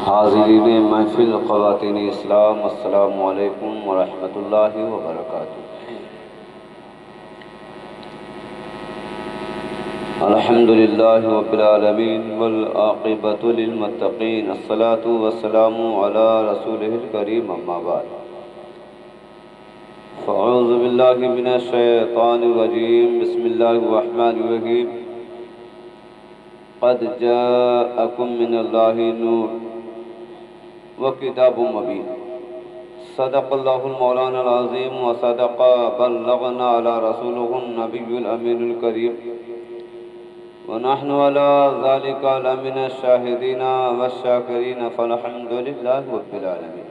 حاضرین محفل خواتین اسلام، السلام علیکم ورحمۃ اللہ وبرکاتہ۔ الحمد للہ رب العالمین والعاقبۃ للمتقین، الصلاۃ والسلام علی رسولہ الکریم، اما بعد فاعوذ باللہ من الشیطان الرجیم، بسم اللہ الرحمن الرحیم۔ قد جاءکم من اللہ نور وکتاب مبین، صدق اللہ المولانا العظیم وصدق بلغنا علی رسولہ النبی الامین الکریم، ونحن على ذلك لمن الشاہدین والشاکرین، فالحمد للہ رب العالمین۔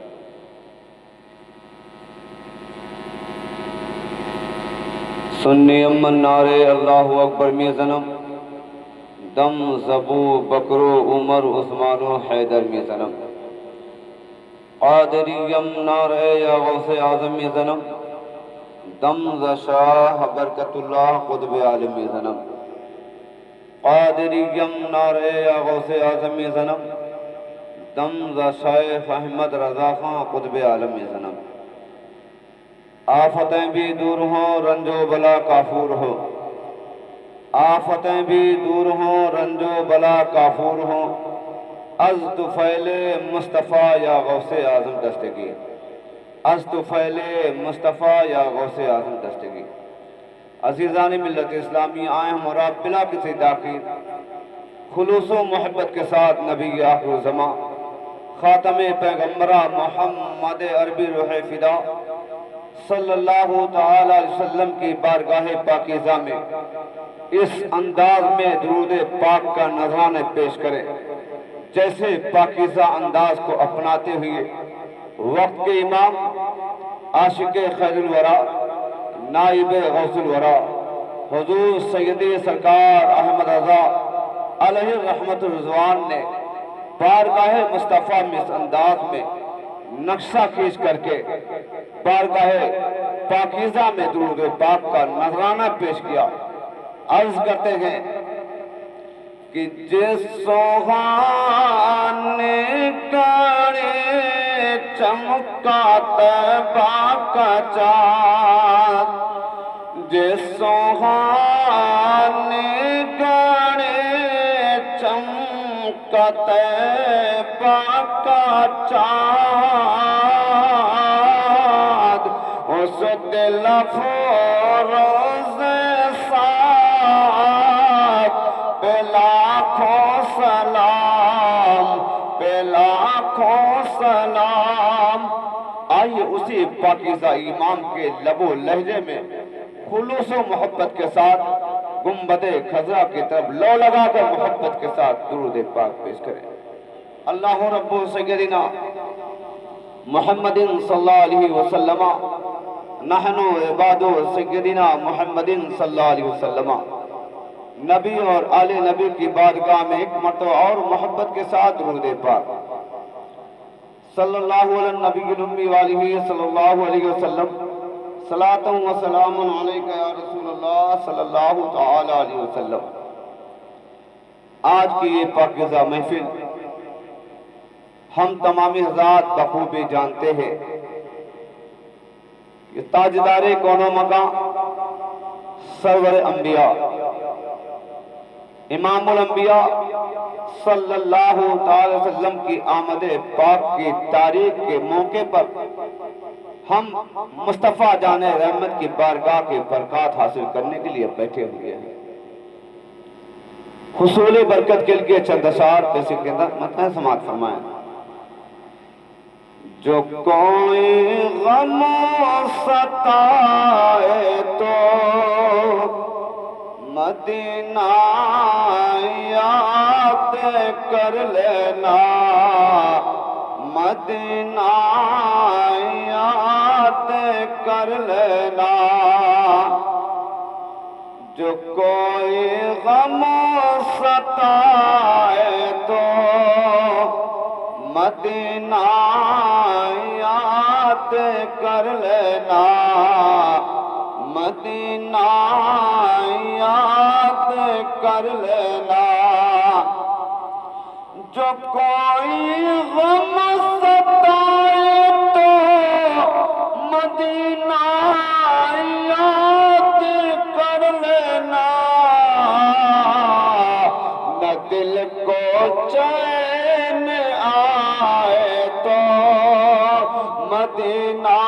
سنی امن نعرے اللہ اکبر می زنم، دم زبو بکرو عمر عثمان و حیدر می زنم، قادریم نعرے یا غوث اعظم می زنم، دم ز شاہ برکت اللہ قطب عالم می زنم، قادریم نعرے یا غوث اعظم می زنم، دم ز شیخ احمد رضا خان قطب عالم می زنم۔ آفتیں بھی دور ہوں، رنج و بلا کافور ہو، آفتیں بھی دور ہوں، رنج و بلا کافور ہوں، از طفیل مصطفیٰ یا غوث اعظم دستگی، از طفیل مصطفیٰ یا غوث اعظم دستگی۔ عزیزان ملت اسلامی، آئے ہم اور آپ بلا کسی تاخیر خلوص و محبت کے ساتھ نبی آخر زمان خاتم پیغمبرہ محمد عربی روح فدا صلی اللہ تعالی علیہ وسلم کی بارگاہ پاکیزہ میں اس انداز میں درود پاک کا نذرانے پیش کریں جیسے پاکیزہ انداز کو اپناتے ہوئے وقت کے امام، عاشق خیر الورا، نائب غوث الورا حضور سیدی سرکار احمد رضا علیہ رحمت الرضوان نے بارگاہ مصطفیٰ میں اس انداز میں نقشہ کھینچ کر کے بارگاہ پاکیزہ میں درود پاک کا نذرانہ پیش کیا۔ عرض کرتے ہیں کہ جس سوہان کڑے چمکا طیبہ کا چاند، جس سوہان کڑے چمکا طیبہ کا چاند، اس دل فروز ساتھ پہ لاکھوں سلام، پہ لاکھوں سلام۔ آئیے اسی پاکیزہ امام کے لب و لہجے میں خلوص و محبت کے ساتھ گنبد خضرا کی طرف لو لگا کر محبت کے ساتھ درود پاک پیش کریں۔ اللہ رب سیدنا محمد صلی اللہ علیہ وسلم، نحن عباد سیدنا محمد صلی اللہ علیہ وسلم۔ نبی اور آل نبی کی بارگاہ میں ایک مرتبہ اور محبت کے ساتھ درود پاک۔ صلی اللہ علیہ نبی الامی والہ صلی اللہ علیہ وسلم، صلاۃ و سلام علیکہ یا رسول اللہ صلی اللہ تعالی علیہ وسلم۔ آج کی یہ پاکیزہ محفل ہم تمامی حضرات بخوبی جانتے ہیں کہ تاجدار کون و مکان سرور انبیاء امام الانبیاء صلی اللہ تعالی وسلم کی آمد پاک کی تاریخ کے موقع پر ہم مصطفیٰ جان رحمت کی بارگاہ کے برکات حاصل کرنے کے لیے بیٹھے ہوئے ہیں۔ حصول برکت کے لیے چند اشعار پیش کے اندر متن سماعت فرمائیں۔ جو کوئی غم ستائے تو مدینہ یاد کر لینا، مدینہ یاد کر لینا۔ جو کوئی غم ستائے تو مدینہ یاد کر لینا، مدینہ یاد کر لینا۔ جو کوئی غم ستائے تو مدینہ یاد کر لینا، نہ دل کو چین آئے تو مدینہ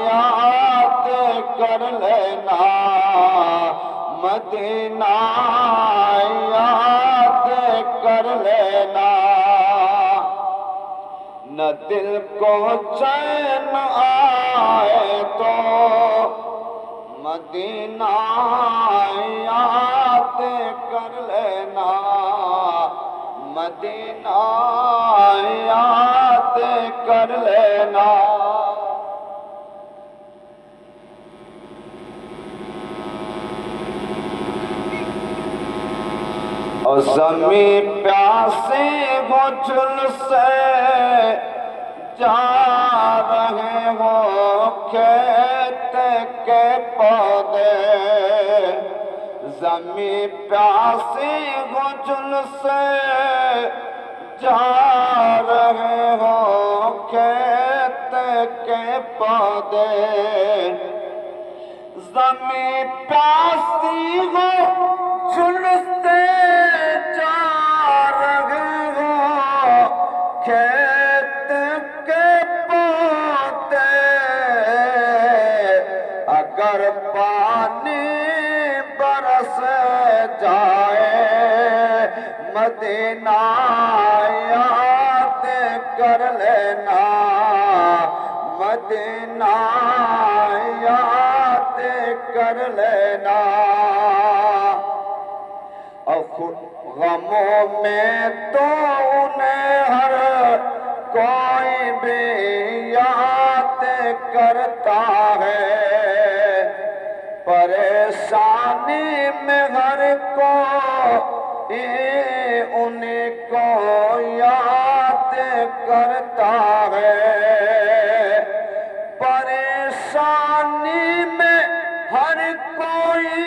یاد کر لینا، مدینہ یاد کر لینا، نہ دل کو چین آئے تو مدینہ یاد کر لینا، مدینہ یاد کر لینا۔ اور زمین پیاسی ہو جھلسے جا رہے ہو کھیت کے پودے، زمین پیاسی ہو جھلسے جا رہے ہو کھیت کے پودے، زمین پیاسی ہو جھلسے جا رہے ہو کھیت کے پودے، اگر پانی برس جائے مدینہ یاد کر لینا، مدینہ یاد کر لینا۔ غموں میں تو انہیں ہر کوئی بھی یاد کرتا ہے، پریشانی میں ہر کوئی انہیں کو یاد کرتا ہے، پریشانی میں ہر کوئی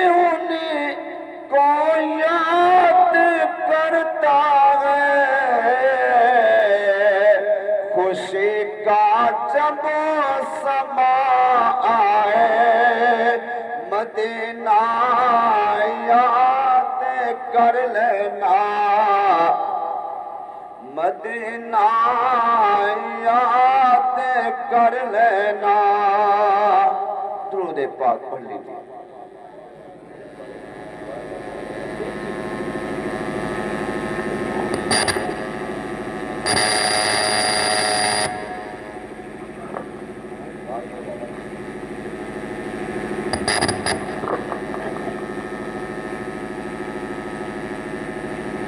انہیں کو یاد کرتا ہے، خوشی کا جب سما آئے مدینہ یاد کر لینا، مدینہ یاد کر لینا۔ درود پاک پڑھ لیجیے۔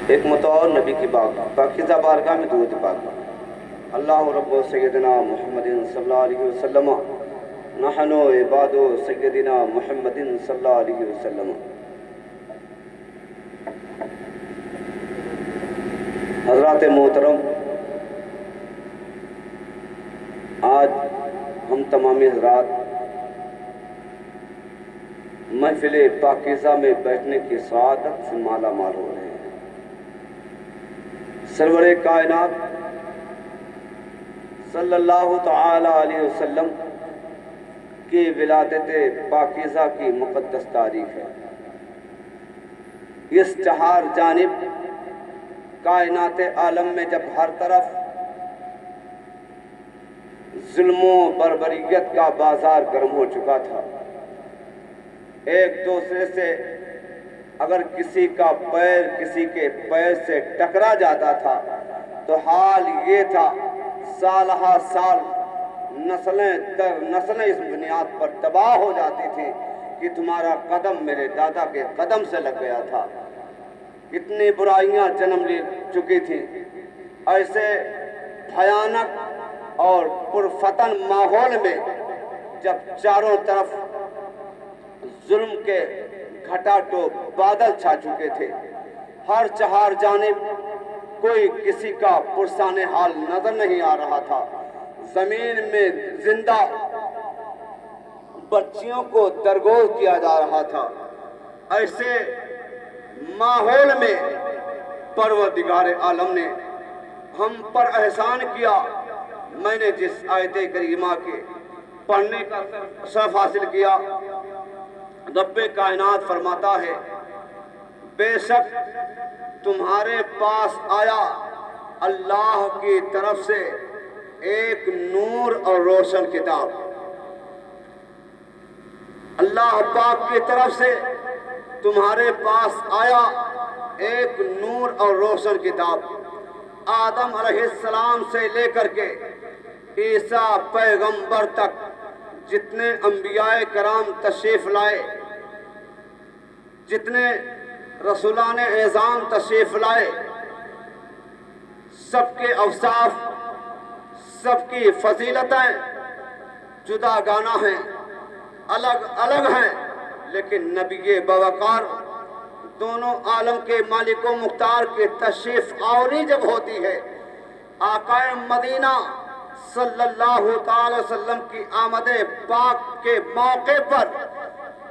ایک متعار نبی کی پاکیزہ بارگاہ میں درود پاک۔ اللہ رب سیدنا محمد صلی اللہ علیہ وسلم، نحن عباد سیدنا محمد صلی اللہ علیہ وسلم۔ حضرات محترم، آج ہم تمامی حضرات محفل پاکیزہ میں بیٹھنے کی سعادت سے مالا مال ہو رہے ہیں۔ سرور کائنات صلی اللہ تعالی علیہ وسلم کی ولادت پاکیزہ کی مقدس تاریخ ہے۔ اس چہار جانب کائنات عالم میں جب ہر طرف ظلم و بربریت کا بازار گرم ہو چکا تھا، ایک دوسرے سے اگر کسی کا پیر کسی کے پیر سے ٹکرا جاتا تھا تو حال یہ تھا سال ہا سال نسلیں در نسلیں اس بنیاد پر تباہ ہو جاتی تھیں کہ تمہارا قدم میرے دادا کے قدم سے لگ گیا تھا۔ اتنی برائیاں جنم لے چکی تھیں۔ ایسے بھیانک اور پرفتن ماحول میں جب چاروں طرف ظلم کے گھٹا ٹوپ بادل چھا چکے تھے، ہر چہار جانب کوئی کسی کا پرسان حال نظر نہیں آ رہا تھا، زمین میں زندہ بچیوں کو درگور کیا جا رہا تھا، ایسے ماحول میں پروردگار عالم نے ہم پر احسان کیا. میں نے جس آیت کریمہ کے پڑھنے کا شرف حاصل کیا، رب کائنات فرماتا ہے بے شک تمہارے پاس آیا اللہ کی طرف سے ایک نور اور روشن کتاب. اللہ پاک کی طرف سے تمہارے پاس آیا ایک نور اور روشن کتاب. آدم علیہ السلام سے لے کر کے عیسیٰ پیغمبر تک جتنے انبیاء کرام تشریف لائے، جتنے رسولان اعظام تشریف لائے، سب کے اوصاف، سب کی فضیلتیں جدا گانا ہیں، الگ الگ ہیں، لیکن نبی باوقار دونوں عالم کے مالک و مختار کی تشریف آوری جب ہوتی ہے، آقا مدینہ صلی اللہ تعالی وسلم کی آمد پاک کے موقع پر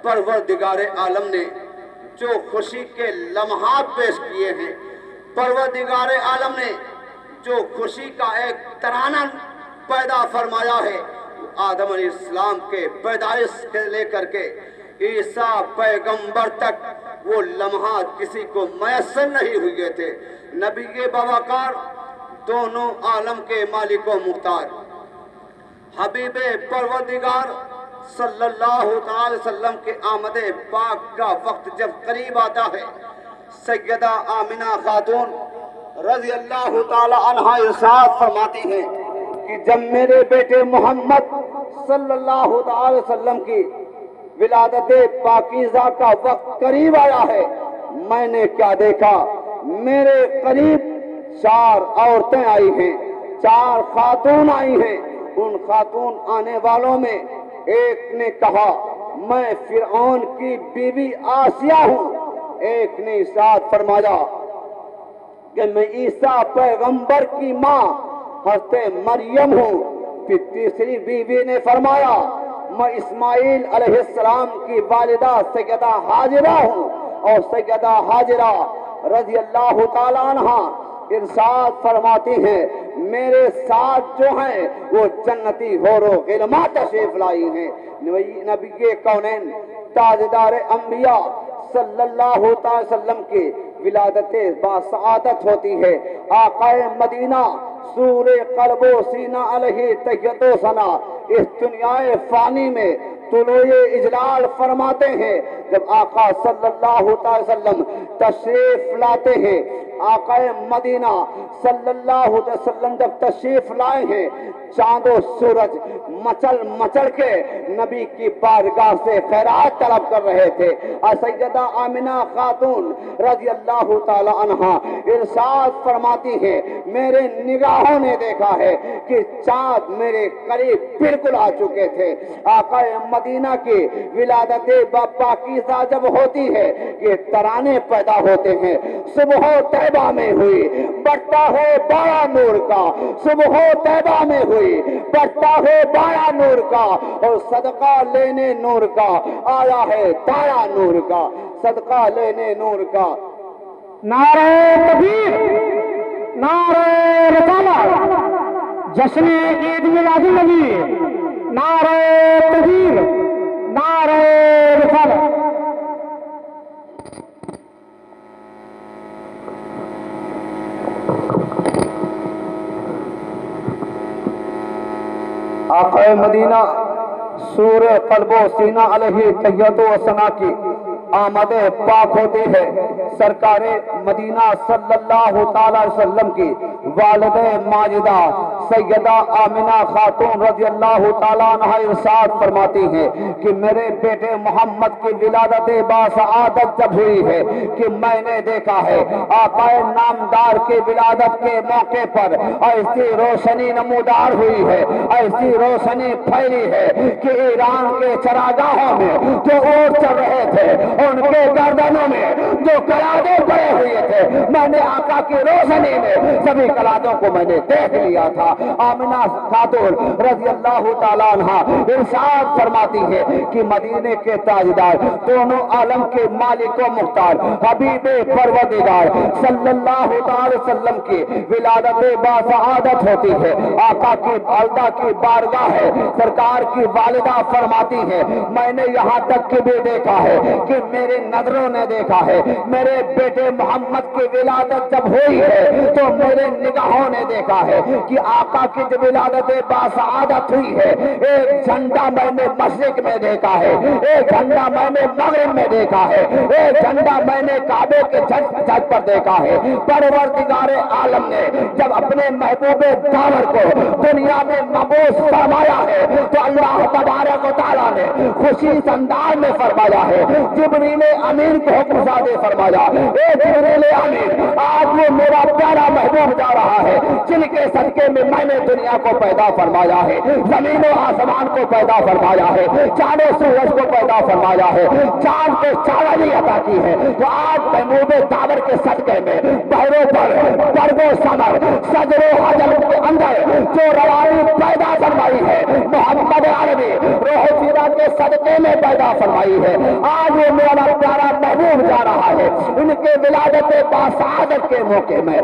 پروردگار عالم نے جو خوشی کے لمحات پیش کیے ہیں، پروردگار عالم نے جو خوشی کا ایک ترانہ پیدا فرمایا ہے، آدم علیہ السلام کے پیدائش سے لے کر کے عیسیٰ پیغمبر تک وہ لمحات کسی کو میسر نہیں ہوئے تھے. نبی باوقار دونوں عالم کے مالک و مختار حبیب پروردگار صلی اللہ تعالی وسلم کے آمد پاک کا وقت جب قریب آتا ہے، سیدہ آمنہ خاتون رضی اللہ تعالی عنہا ارشاد فرماتی ہیں کہ جب میرے بیٹے محمد صلی اللہ تعالی وسلم کی ولادت پاکیزہ کا وقت قریب آیا ہے، میں نے کیا دیکھا، میرے قریب 4 عورتیں آئی ہیں، 4 خاتون آئی ہیں. ان خاتون آنے والوں میں ایک نے کہا میں فرعون کی بیوی آسیہ ہوں، ایک نے ارشاد فرمایا کہ میں عیسیٰ پیغمبر کی ماں حضرت مریم ہوں. پھر تیسری بیوی نے فرمایا میں اسماعیل علیہ السلام کی والدہ سیدہ حاجرہ ہوں. اور سیدہ حاجرہ رضی اللہ تعالیٰ عنہ ارشاد فرماتی ہیں میرے ساتھ جو ہیں وہ جنتی حور و غلماں تشریف لائی ہیں. نبی کونین تاجدار انبیاء صلی اللہ تعالی وسلم کی ولادت باسعادت ہوتی ہے. آقا مدینہ سور قلب و سینہ علیہ تحیت و ثنا اس دنیا فانی میں طلوع اجلال فرماتے ہیں. جب آقا صلی اللہ تعالی وسلم تشریف لاتے ہیں، آقا مدینہ صلی اللہ علیہ وسلم جب تشریف لائے ہیں، چاند و سورج مچل مچل کے نبی کی بارگاہ سے خیرات طلب کر رہے تھے. اور سیدہ آمنہ خاتون رضی اللہ تعالی عنہا ارشاد فرماتی ہیں میرے نگاہوں نے دیکھا ہے کہ چاند میرے قریب بالکل آ چکے تھے. آقا مدینہ کی ولادت پاکیزہ جب ہوتی ہے، یہ ترانے پیدا ہوتے ہیں. صبح طیبہ میں ہوئی بڑھتا ہے بایا نور کا، صبح طیبہ میں ہوئی بڑھتا ہے بایا نور کا، اور صدقہ لینے نور کا آیا ہے تایا نور کا، صدقہ لینے نور کا. نعرہ تکبیر، نعرہ رسالت، جشن عید میلاد النبی، نعرہ تکبیر، نعرہ رسالت. آقا مدینہ سور قلب و سینہ علیہ تحیت و ثنا کی آمد پاک ہوتی ہے. سرکار مدینہ صلی اللہ تعالی وسلم کی والد ماجدہ سیدہ آمنہ خاتون رضی اللہ تعالیٰ عنہ ارشاد فرماتی ہیں کہ میرے بیٹے محمد کی ولادت باسعادت جب ہوئی ہے کہ میں نے دیکھا ہے آقا نامدار کی ولادت کے موقع پر ایسی روشنی نمودار ہوئی ہے، ایسی روشنی پھیلی ہے کہ ایران کے چراگاہوں میں جو اونٹ چل رہے تھے، ان کے گردنوں میں جو قیادیں پڑے ہوئے تھے، میں نے آقا کی روشنی میں سبھی کلادوں کو میں نے دیکھ لیا تھا۔ آمنہ خاتون رضی اللہ تعالیٰ عنہ ارشاد فرماتی ہے کہ مدینے کے تاجدار، دونوں عالم کے مالک و مختار، حبیب پروردگار صلی اللہ تعالی وسلم کی ولادت باسعادت ہوتی ہے۔ آقا کی والدہ کی بارگاہ ہے، سرکار کی والدہ فرماتی ہے میں نے یہاں تک کہ بھی دیکھا ہے کہ میرے نظروں نے دیکھا ہے، میرے بیٹے محمد کی ولادت جب ہوئی ہے تو میرے نگاہوں نے دیکھا ہے کہ آقا کی جب ولادت باسعادت ہوئی ہے، ایک جھنڈا میں نے مشرق میں دیکھا ہے، ایک جھنڈا میں نے مغرب میں دیکھا ہے، ایک جھنڈا میں نے کعبے کے چھت پر دیکھا ہے۔ پروردگار عالم نے جب اپنے محبوب داور کو دنیا میں مبعوث فرمایا ہے تو اللہ تبارک و تعالیٰ نے خوشی انداز میں فرمایا ہے، جبریل امین کو حکم زادے فرمایا، اے جبریل امین آج وہ میرا پیارا محبوب جا رہا ہے جن کے صدقے میں میں نے دنیا کو پیدا فرمایا ہے، زمین و آسمان کو پیدا فرمایا ہے، چاند و سورج کو پیدا فرمایا ہے، چاند کو چاندنی عطا کی ہے۔ تو آج محبوب داور کے صدقے میں بہروں پر برگ و ثمر شجر و حجر کے اندر جو روانی پیدا فرمائی ہے محمد عربی روح فیرا کے صدقے میں پیدا فرمائی ہے، آج وہ میرا پیارا محبوب جا رہا ہے۔ ان کے ولادت باسعادت کے موقع میں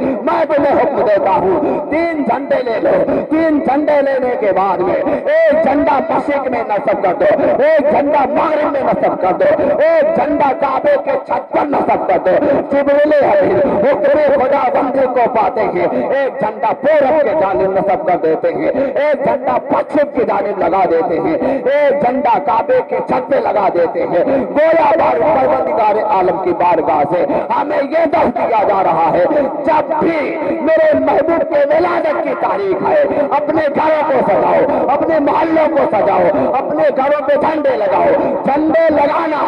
تمہیں حکم دیتا ہوں، 3 جھنڈے لے لو، 3 جھنڈے لینے کے بعد میں ایک جھنڈا مشرق میں نصب کر دو، ایک جھنڈا مغرب میں نصب کر دو، ایک جھنڈا کعبے کے چھت پر نصب کر دو۔ جبریل امین حکم خدا بندی کو پاتے ہیں، ایک جھنڈا پورب کے جانب نصب کر دیتے ہیں، ایک جھنڈا پچھم کی جانب لگا دیتے ہیں، ایک جھنڈا کعبے کے چھت پہ لگا دیتے ہیں۔ گویا پروردگار عالم کی بارگاہ سے ہمیں یہ دعوت دیا جا رہا ہے، جب بھی میرے محبوب کے ولادت کی تاریخ ہے اپنے گھروں کو سجاؤ، اپنے محلوں کو سجاؤ، اپنے گھروں پہ جھنڈے لگاؤ۔ جھنڈے لگانا،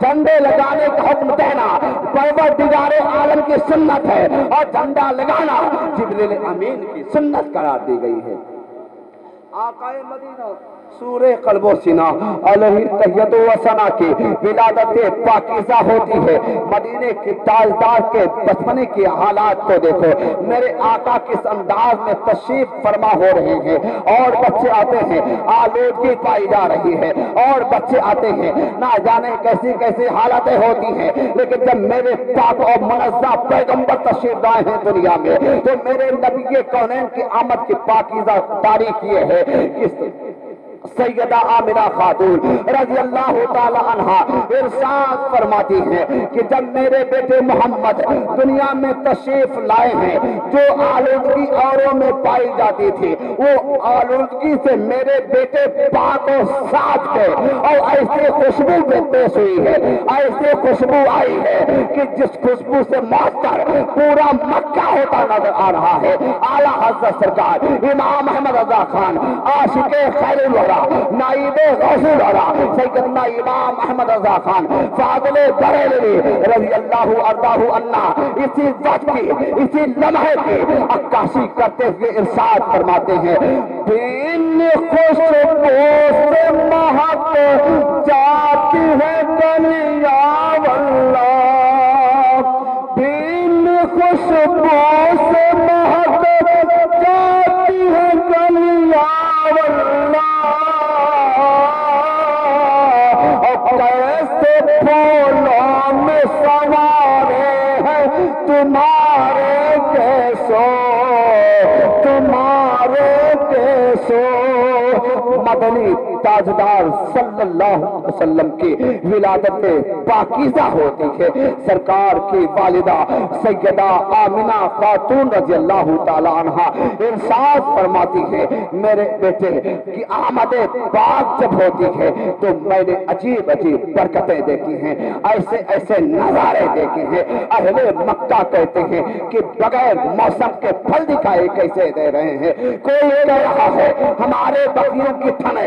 جھنڈے لگانے کا حکم دینا پروردگار عالم کی سنت ہے، اور جھنڈا لگانا جبریل امین کی سنت قرار دی گئی ہے۔ آقا مدینہ سورہ قلب و سینہ علیہ تحیت و ثنا کی ولادت پاکیزہ ہوتی ہے۔ مدینے کی تاجدار کے بچپنے کی حالات کو دیکھو، میرے آقا کس انداز میں تشریف فرما ہو رہے ہیں، اور بچے آتے ہیں، آلودگی پائی جا رہی ہے، اور بچے آتے ہیں، نہ جانے کیسی کیسی حالتیں ہوتی ہیں، لیکن جب میرے پاک اور منزہ پیغمبر تشریف لائے ہیں دنیا میں تو میرے نبی کونین کی آمد کی پاکیزہ تاریخ یہ ہے کہ سیدہ آمنہ خاتون رضی اللہ تعالی عنہ ارشاد فرماتی ہیں کہ جب میرے بیٹے محمد دنیا میں تشریف لائے ہیں، جو آلودگی اوروں میں پائی جاتی تھی وہ آلودگی سے میرے بیٹے پاک و صاف تھے، اور ایسی خوشبو میں پیش ہوئی ہے، ایسی خوشبو آئی ہے کہ جس خوشبو سے معطر پورا مکہ ہوتا نظر آ رہا ہے۔ اعلیٰ حضرت سرکار امام احمد رضا خان عاشق خیر الورا نائب غوث الورا سیدنا امام احمد رضا خان فاضل بریلوی رضی اللہ عنہ عنہ اسی وقت کی، اسی لمحے کی عکاسی کرتے ہوئے ارشاد فرماتے ہیں، بن خوشبو سے مہک جاتی ہے دنیا واللہ، بن خوشبو سے مہک جاتی ہے دنیا واللہ، کیسے پھولوں میں سوارے ہیں تمہارے کیسو، تمہارے کیسو۔ مدنی تاجدار صلی اللہ علیہ وسلم کی ولادت پاکیزہ ہوتی ہے۔ سرکار کی والدہ سیدہ آمنہ خاتون رضی اللہ تعالی عنہ ارشاد فرماتی ہے، میرے بیٹے کی آمد پاک جب ہوتی ہے تو میں نے عجیب عجیب برکتیں دیکھی ہیں، ایسے ایسے نظارے دیکھے ہیں، اہل مکہ کہتے ہیں کہ بغیر موسم کے پھل دکھائے کیسے دے رہے ہیں۔ کوئی کہہ رہا ہے ہمارے بکریوں کی تھنے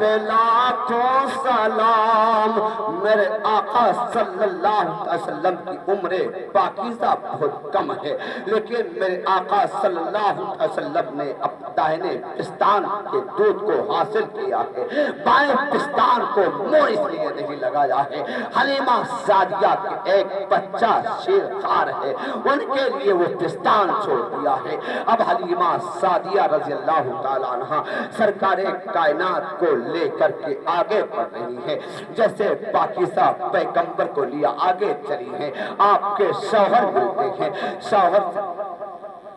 پہ لاکھوں سلام۔ میرے آقا صلی اللہ علیہ وسلم کی عمر پاکیزہ بہت کم ہے، لیکن میرے آقا صلی اللہ علیہ وسلم نے داہنے پستان کے دودھ کو حاصل کیا ہے، بائیں پستان کو منہ اس لیے نہیں لگایا ہے۔ حلیمہ سعدیہ کے ایک بچہ شیر خار ہے، ان کے لیے وہ پستان چھوڑ دیا ہے۔ اب حلیمہ سعدیہ رضی اللہ تعالیٰ عنہ سرکار کائنات کو لے کر کے آگے بڑھ رہی ہے، جیسے پاکیزہ پیغمبر کو لیا آگے چلی ہے۔ آپ کے شوہر ملتے ہیں، شوہر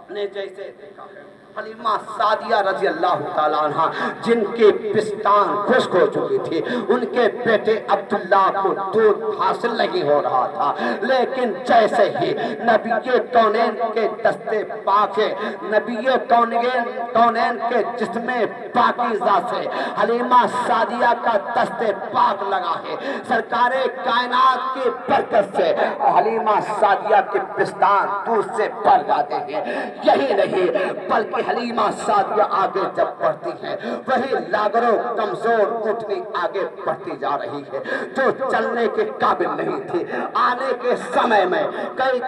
نے جیسے دیکھا ہے حلیمہ سعدیہ رضی اللہ تعالیٰ عنہ جن کے پستان خشک ہو چکی تھی، ان کے بیٹے عبداللہ کو دودھ حاصل نہیں ہو رہا تھا، لیکن جیسے ہی نبی کونین کے دستے پاک ہے، نبی کونین کے جسم پاکیزہ سے حلیمہ سعدیہ کا دستے پاک لگا ہے، سرکار کائنات کی برکت سے حلیمہ سعدیہ کے پستان دودھ سے بھر جاتے ہیں۔ یہی نہیں بلکہ حلیمہ سعدیہ آگے جب بڑھتی ہیں، وہی لاغر و کمزور اونٹنی آگے بڑھتی جا رہی ہے، جو چلنے کے قابل نہیں تھی، آنے کے سمے میں کئی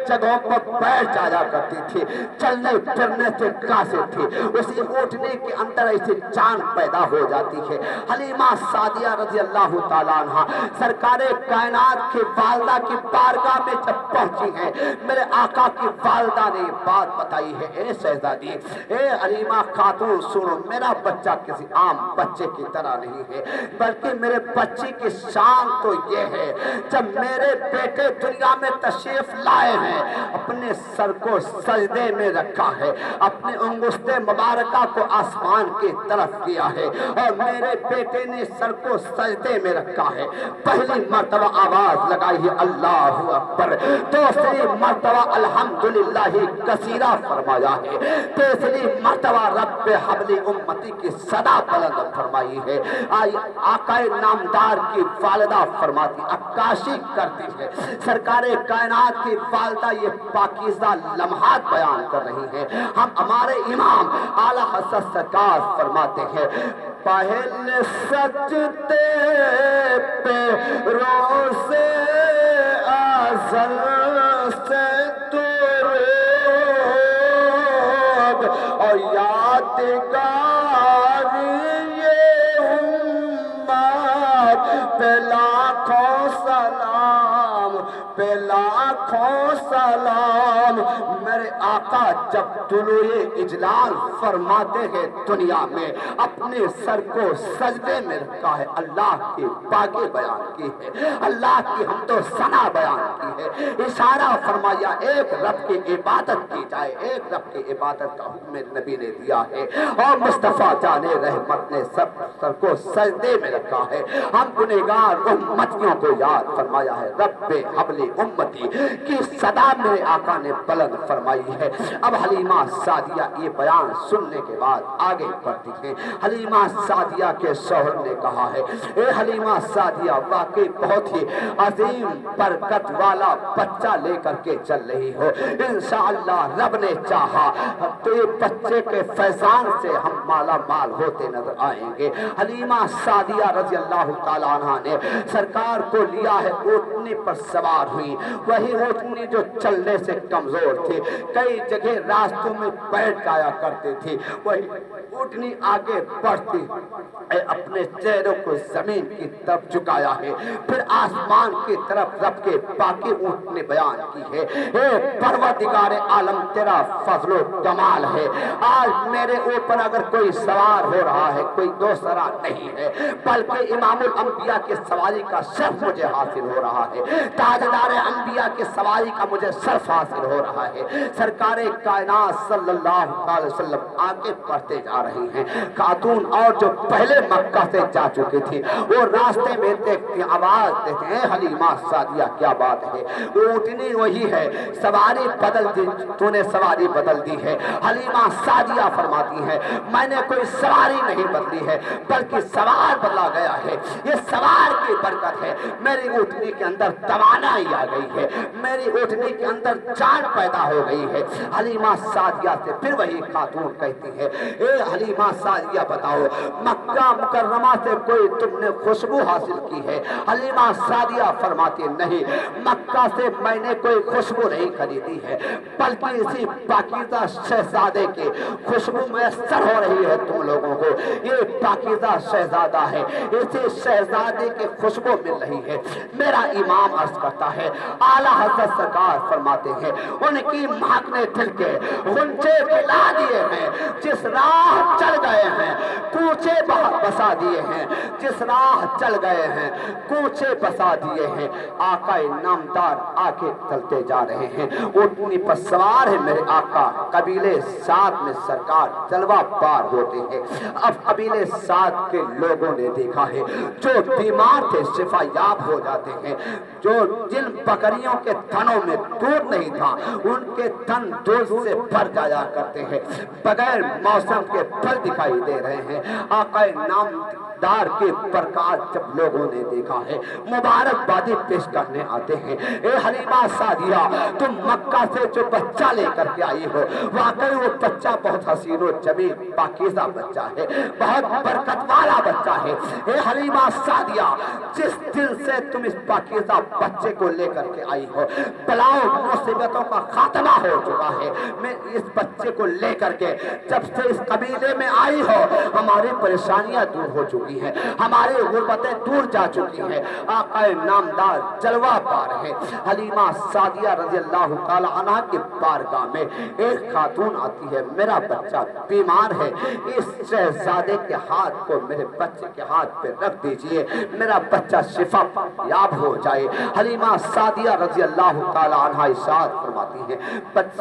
جگہوں پر بیٹھ جایا کرتی تھی، چلنے پھرنے سے قاصر تھی، اسی اونٹنی کے اندر ایسی جان پیدا ہو جاتی ہے۔ حلیمہ سعدیہ رضی اللہ تعالیٰ عنہ سرکار کائنات کی والدہ کی بارگاہ میں جب پہنچی ہیں، میرے آقا کی والدہ نے یہ بات بتائی ہے، اے شہزادی، اے حلیمہ خاتون سنو، میرا بچہ کسی عام بچے کی طرح نہیں ہے، بلکہ میرے بچے کی شان تو یہ ہے، جب میرے بیٹے دنیا میں تشریف لائے ہیں، اپنے سر کو سجدے میں رکھا ہے، اپنے انگشت مبارکہ کو آسمان کی طرف کیا ہے، اور میرے بیٹے نے سر کو سجدے میں رکھا ہے، پہلی مرتبہ آواز لگائی ہے اللہ اکبر، دوسری مرتبہ الحمدللہ کثیرہ فرمایا ہے، تیسری مرتبہ رب حبلی امتی کی صدا بلند فرمائی ہے۔ آقا نامدار کی والدہ فرماتی، عکاشی کرتی ہے، سرکار کائنات کی والدہ یہ پاکیزہ لمحات بیان کر رہی ہے۔ ہم ہمارے امام اعلیٰ حضرت سرکار فرماتے ہیں، پہلے سجدے پہ روزے ازل سے اور یادگار یہ امت پہ لاکھوں سلام، پہ لاکھوں سلام۔ میرے آقا جب طلوع اجلال فرماتے ہیں دنیا میں، اپنے سر کو سجدے میں رکھا ہے، اللہ کی پاکی بیان کی ہے، اللہ کی حمد و ثنا بیان کی ہے، اشارہ فرمایا ایک رب کی عبادت کی جائے، ایک رب کی عبادت کا حکم نبی نے دیا ہے، اور مصطفیٰ جان رحمت نے سر کو سجدے میں رکھا ہے۔ ہم گنہگار امتیوں کو یاد فرمایا ہے، رب حبلی امتی کی صدا میرے آقا نے بلند فرمائی ہے۔ اب حلیمہ سعدیہ یہ بیان سننے کے بعد آگے بڑھتی ہیں۔ حلیمہ سعدیہ کے شوہر نے کہا ہے، اے حلیمہ سعدیہ واقعی بہت ہی عظیم برکت والا بچہ لے کر کے چل رہی ہو، انشاءاللہ رب نے چاہا تو یہ بچے کے فیضان سے ہم مالا مال ہوتے نظر آئیں گے۔ حلیمہ سعدیہ رضی اللہ تعالیٰ عنہ نے سرکار کو لیا ہے، اونٹنی پر سوار ہوئی، وہی اونٹنی جو چلنے سے کمزور تھی، کئی جگہ راستوں میں بیٹھ جایا کرتی تھی، وہی اونٹنی آگے بڑھتی اپنے چہروں کو زمین کی طرف جھکایا ہے، پھر آسمان کی طرف رب کے پاکی اونٹ نے بیان کی ہے، اے پروردگار عالم تیرا فضل و کمال ہے، آج میرے اوپر اگر کوئی سوار ہو رہا ہے کوئی دوسرا نہیں ہے، بلکہ امام الانبیاء کی سواری کا شرف مجھے حاصل ہو رہا ہے، تاجدار انبیاء کی سواری کا مجھے شرف حاصل ہو رہا ہے۔ سرکار کائنات صلی اللہ علیہ وسلم آگے بڑھتے جا رہی ہیں، خاتون اور جو پہلے مکہ سے جا چکی تھی وہ راستے میں دیکھتی آواز دیتے ہیں، حلیمہ سعدیہ کیا بات ہے، اونٹنی وہی ہے، سواری بدل دی، تو نے سواری بدل دی ہے۔ حلیمہ سعدیہ فرماتی ہے، میں نے کوئی سواری نہیں بدلی ہے بلکہ سوار بدلا گیا ہے، یہ سوار کی برکت ہے، میری اونٹنی کے اندر توانائی بیماری آ گئی ہے، میری اٹھنے کے اندر جان پیدا ہو گئی ہے۔ حلیمہ سعدیہ سے پھر وہی خاتون کہتی ہے، اے حلیمہ سعدیہ بتاؤ مکہ مکرمہ سے کوئی تم نے خوشبو حاصل کی ہے؟ حلیمہ سعدیہ فرماتی نہیں، مکہ سے میں نے کوئی خوشبو نہیں خریدی ہے، بلکہ اسی پاکیزہ شہزادے کی خوشبو میسر ہو رہی ہے تم لوگوں کو۔ یہ پاکیزہ شہزادہ ہے، اسی شہزادے کی خوشبو مل رہی ہے۔ میرا امام عرض کرتا ہے، اعلیٰ حضرت سرکار فرماتے ہیں ان کی مہک نے دل کے غنچے کھلا دیے ہیں، جس راہ چل گئے ہیں کوچے بسا دیے ہیں، جس راہ چل گئے ہیں کوچے بسا دیے ہیں۔ آقا نامدار آگے چلتے جا رہے ہیں، اونٹنی پر سوار ہے میرے آقا، قبیلے سعد میں سرکار جلوہ بار ہوتے ہیں۔ اب قبیلے سعد کے لوگوں نے دیکھا ہے جو بیمار تھے شفا یاب ہو جاتے ہیں، جو جن بکریوں کے تھنوں میں دودھ نہیں تھا ان کے تھن دودھ سے بھر جایا کرتے ہیں، بغیر موسم کے پھل دکھائی دے رہے ہیں۔ آقا نامدار کے برکات جب لوگوں نے دیکھا ہے مبارکبادی پیش کرنے آتے ہیں، اے حلیمہ سعدیہ تم مکہ سے جو بچہ لے کر کے آئی ہو واقعی وہ بچہ بہت حسین و جمیل پاکیزہ بچہ ہے، بہت برکت والا بچہ ہے۔ اے حلیمہ سعدیہ جس دن سے تم اس پاکیزہ بچے کو لے کر کے آئی ہو بلاؤ مصیبتوں کا خاتمہ ہو چکا ہے، میں اس بچے کو لے کر کے جب سے اس قبیلے میں آئی ہو ہماری پریشانیاں دور ہو چکی ہیں، ہماری غربتیں دور جا چکی ہیں۔ آقا نامدار جلوہ بار ہے۔ حلیمہ سعدیہ رضی اللہ تعالی عنہ کی بارگاہ میں ایک خاتون آتی ہے، میرا بچہ بیمار ہے، اس شہزادے کے ہاتھ کو میرے بچے کے ہاتھ پہ رکھ دیجئے، میرا بچہ شفا یاب ہو جائے۔ حلیمہ سعدیہ رضی اللہ تعالی عنہ ارشاد فرماتی ہیں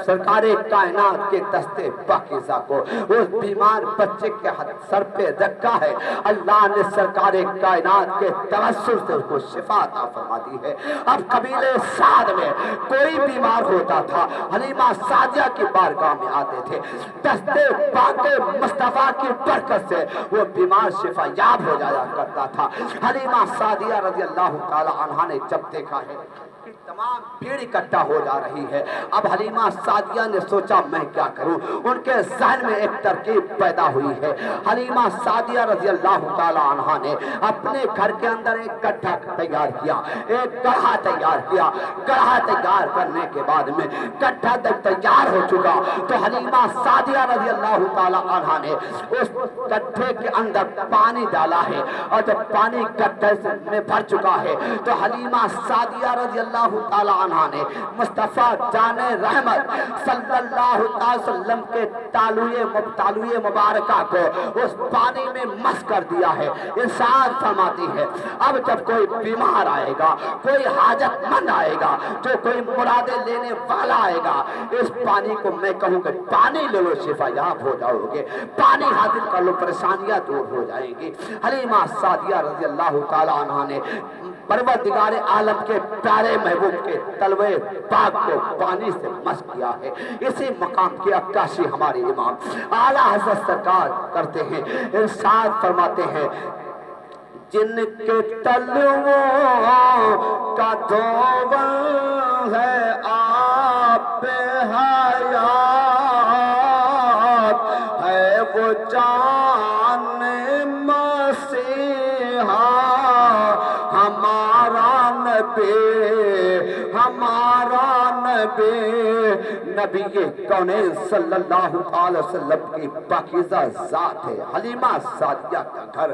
سرکار کائنات کے دستے پاکیزہ کو اس بیمار بچے کے سر پہ رکھا ہے، اللہ نے سرکار کائنات کے توسل سے اس کو شفا عطا فرما دی ہے۔ اب قبیلے سعد میں کوئی بیمار ہوتا تھا حلیمہ سعدیہ کی بارگاہ میں آتے تھے، دستے پاک مصطفیٰ کی برکت سے وہ بیمار شفا یاب ہو جایا کرتا تھا۔ حلیمہ سعدیہ رضی اللہ تعالی عنہ نے جب دیکھا ہے کہ تمام بھیڑ اکٹھا ہو جا رہی ہے، اب حلیمہ سعدیہ نے سوچا میں کیا کروں، ان کے ذہن میں ایک ترکیب پیدا ہوئی ہے۔ حلیمہ سعدیہ رضی اللہ تعالی عنہ نے اپنے گھر کے اندر ایک گڈھا تیار کیا، ایک گڑھا تیار کیا، گڑھا تیار کرنے کے بعد میں گڈھا تیار ہو چکا تو حلیمہ سعدیہ رضی اللہ تعالی عنہ نے اس گڈھے کے اندر پانی ڈالا ہے، اور جب پانی گڈھے میں بھر چکا ہے تو حلیمہ سعدیہ رضی اللہ تعالی عنہ نے مصطفیٰ جان رحمت صلی اللہ علیہ وسلم کے تالوئے مبارکہ کو اس پانی میں مس کر دیا ہے۔ ارشاد فرماتی ہے اب جب کوئی بیمار آئے گا، کوئی حاجت مند آئے گا، جو کوئی مرادیں لینے والا آئے گا، اس پانی کو میں کہوں کہ پانی لے لو شفا یاب ہو جاؤ گے، پانی حاصل کر لو پریشانیاں دور ہو جائیں گی۔ حلیمہ سعدیہ رضی اللہ تعالی عنہ نے پروردگار عالم کے پیارے محبوب کے تلوے پاک کو پانی سے مس کیا ہے۔ اسی مقام کی عکاسی ہمارے امام اعلیٰ حضرت سرکار کرتے ہیں، ارشاد فرماتے ہیں جن کے تلووں کا دھول ہے آپ حیات ہے وہ جان مسیحا ہمارا نبی کونین صلی اللہ علیہ وسلم کی پاکیزہ ذات ہے۔ حلیمہ سعدیہ کا گھر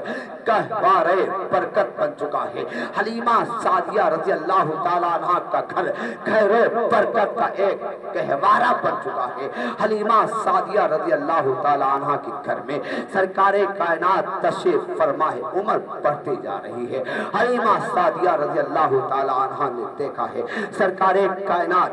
گہوارِ برکت بن چکا ہے۔ حلیمہ سعدیہ رضی اللہ تعالیٰ عنہ کا گھر گہرے برکت کا ایک گہوارہ بن چکا ہے۔ حلیمہ سعدیہ رضی اللہ تعالیٰ عنہ کے گھر میں سرکار کائنات تشریف فرما ہے، عمر بڑھتی جا رہی ہے۔ حلیمہ سعدیہ رضی اللہ تعالیٰ عنہ نے دیکھا ہے سرکار کائنات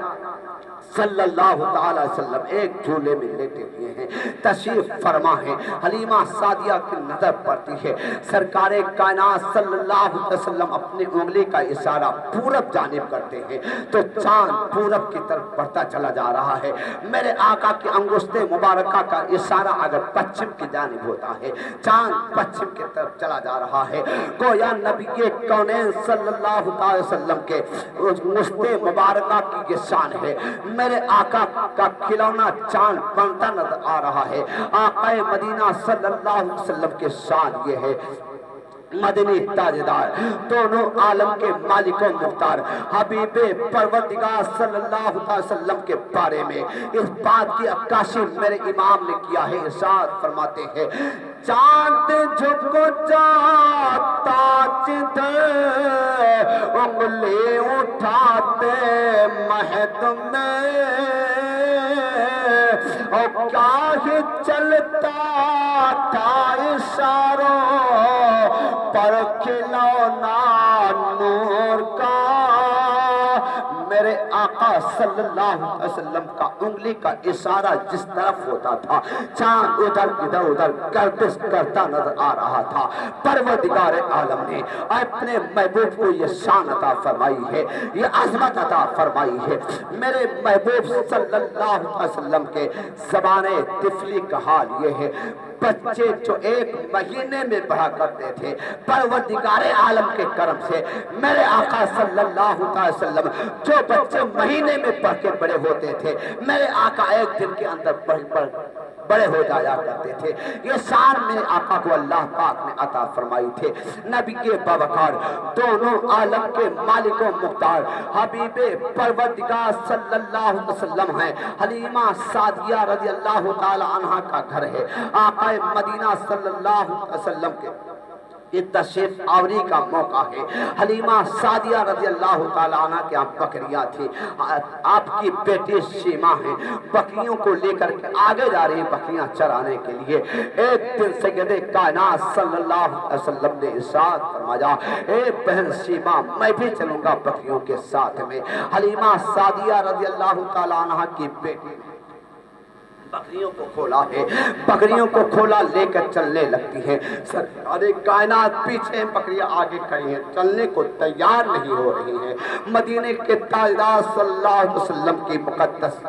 صلی اللہ تعالی وسلم ایک جھولے میں لیٹے ہوئے ہیں، تشریف فرما ہے۔ حلیمہ سعدیہ کی نظر پڑتی ہے، سرکار کائنات صلی اللہ علیہ وسلم اپنی انگلی کا اشارہ پورب جانب کرتے ہیں تو چاند پورب کی طرف بڑھتا چلا جا رہا ہے۔ میرے آقا کی انگشت مبارکہ کا اشارہ اگر پچھم کی جانب ہوتا ہے، چاند پچھم کی طرف چلا جا رہا ہے۔ گویا نبی کونین صلی اللہ علیہ وسلم کے انگشت مبارکہ کی یہ شان ہے۔ میرے آقا کا کھلونا چاند بنتا نظر آ رہا ہے۔ آقا مدینہ صلی اللہ علیہ وسلم کے شان یہ ہے، مدنی تاجدار، دونوں عالم کے مالک و مختار، حبیب پروردگار صلی اللہ علیہ وسلم کے بارے میں اس بات کی عکاسی میرے امام نے کیا ہے۔ ارشاد فرماتے ہیں، چاند جھک جاتا جدھر انگلی اٹھاتے مہد میں، اور کیا ہی چلتا تھا اشاروں پر کھلونا نور کا۔ میرے آقا صلی اللہ علیہ وسلم کا انگلی کا اشارہ جس طرف ہوتا تھا، چاند ادھر ادھر ادھر گردش کرتا نظر آ رہا تھا۔ پروردگار عالم نے اپنے محبوب کو یہ شان عطا فرمائی ہے، یہ عظمت عطا فرمائی ہے۔ میرے محبوب صلی اللہ علیہ وسلم کے زبان طفلی کا حال یہ ہے، بچے جو ایک مہینے میں پڑھا کرتے تھے، پروردگار عالم کے کرم سے میرے آقا صلی اللہ علیہ وسلم جو بچے مہینے میں پڑھ کے بڑے ہوتے تھے، میرے آقا ایک دن کے اندر بڑے ہو جایا کرتے تھے۔ یہ شان میرے آقا کو اللہ پاک نے عطا فرمائی تھے۔ نبی کے باوقار، دونوں عالم کے مالک و مختار، حبیب پروردگار صلی اللہ علیہ وسلم ہیں۔ حلیمہ سعدیہ رضی اللہ تعالی عنہ کا گھر ہے۔ آقا مدینہ صلی اللہ علیہ وسلم کے یہ تشریف آوری کا موقع ہے۔ حلیمہ سعدیہ رضی اللہ تعالیٰ عنہ کے یہاں بکریاں تھی، آپ کی بیٹی شیمہ ہیں، بکریوں کو لے کر کے آگے جا رہی ہیں بکریاں چرانے کے لیے۔ ایک دن سید کائنات صلی اللہ علیہ وسلم نے ارشاد فرمایا، اے بہن شیمہ میں بھی چلوں گا بکریوں کے ساتھ میں۔ حلیمہ سعدیہ رضی اللہ تعالیٰ عنہ کی بیٹی بکریوں کو کھولا ہے، بکریوں کو کھولا لے کر چلنے لگتی ہیں۔ سرکار کائنات پیچھے، بکریاں آگے کھڑی ہیں، چلنے کو تیار نہیں ہو رہی ہیں۔ مدینے کے تاجدار صلی اللہ علیہ وسلم کی مقدس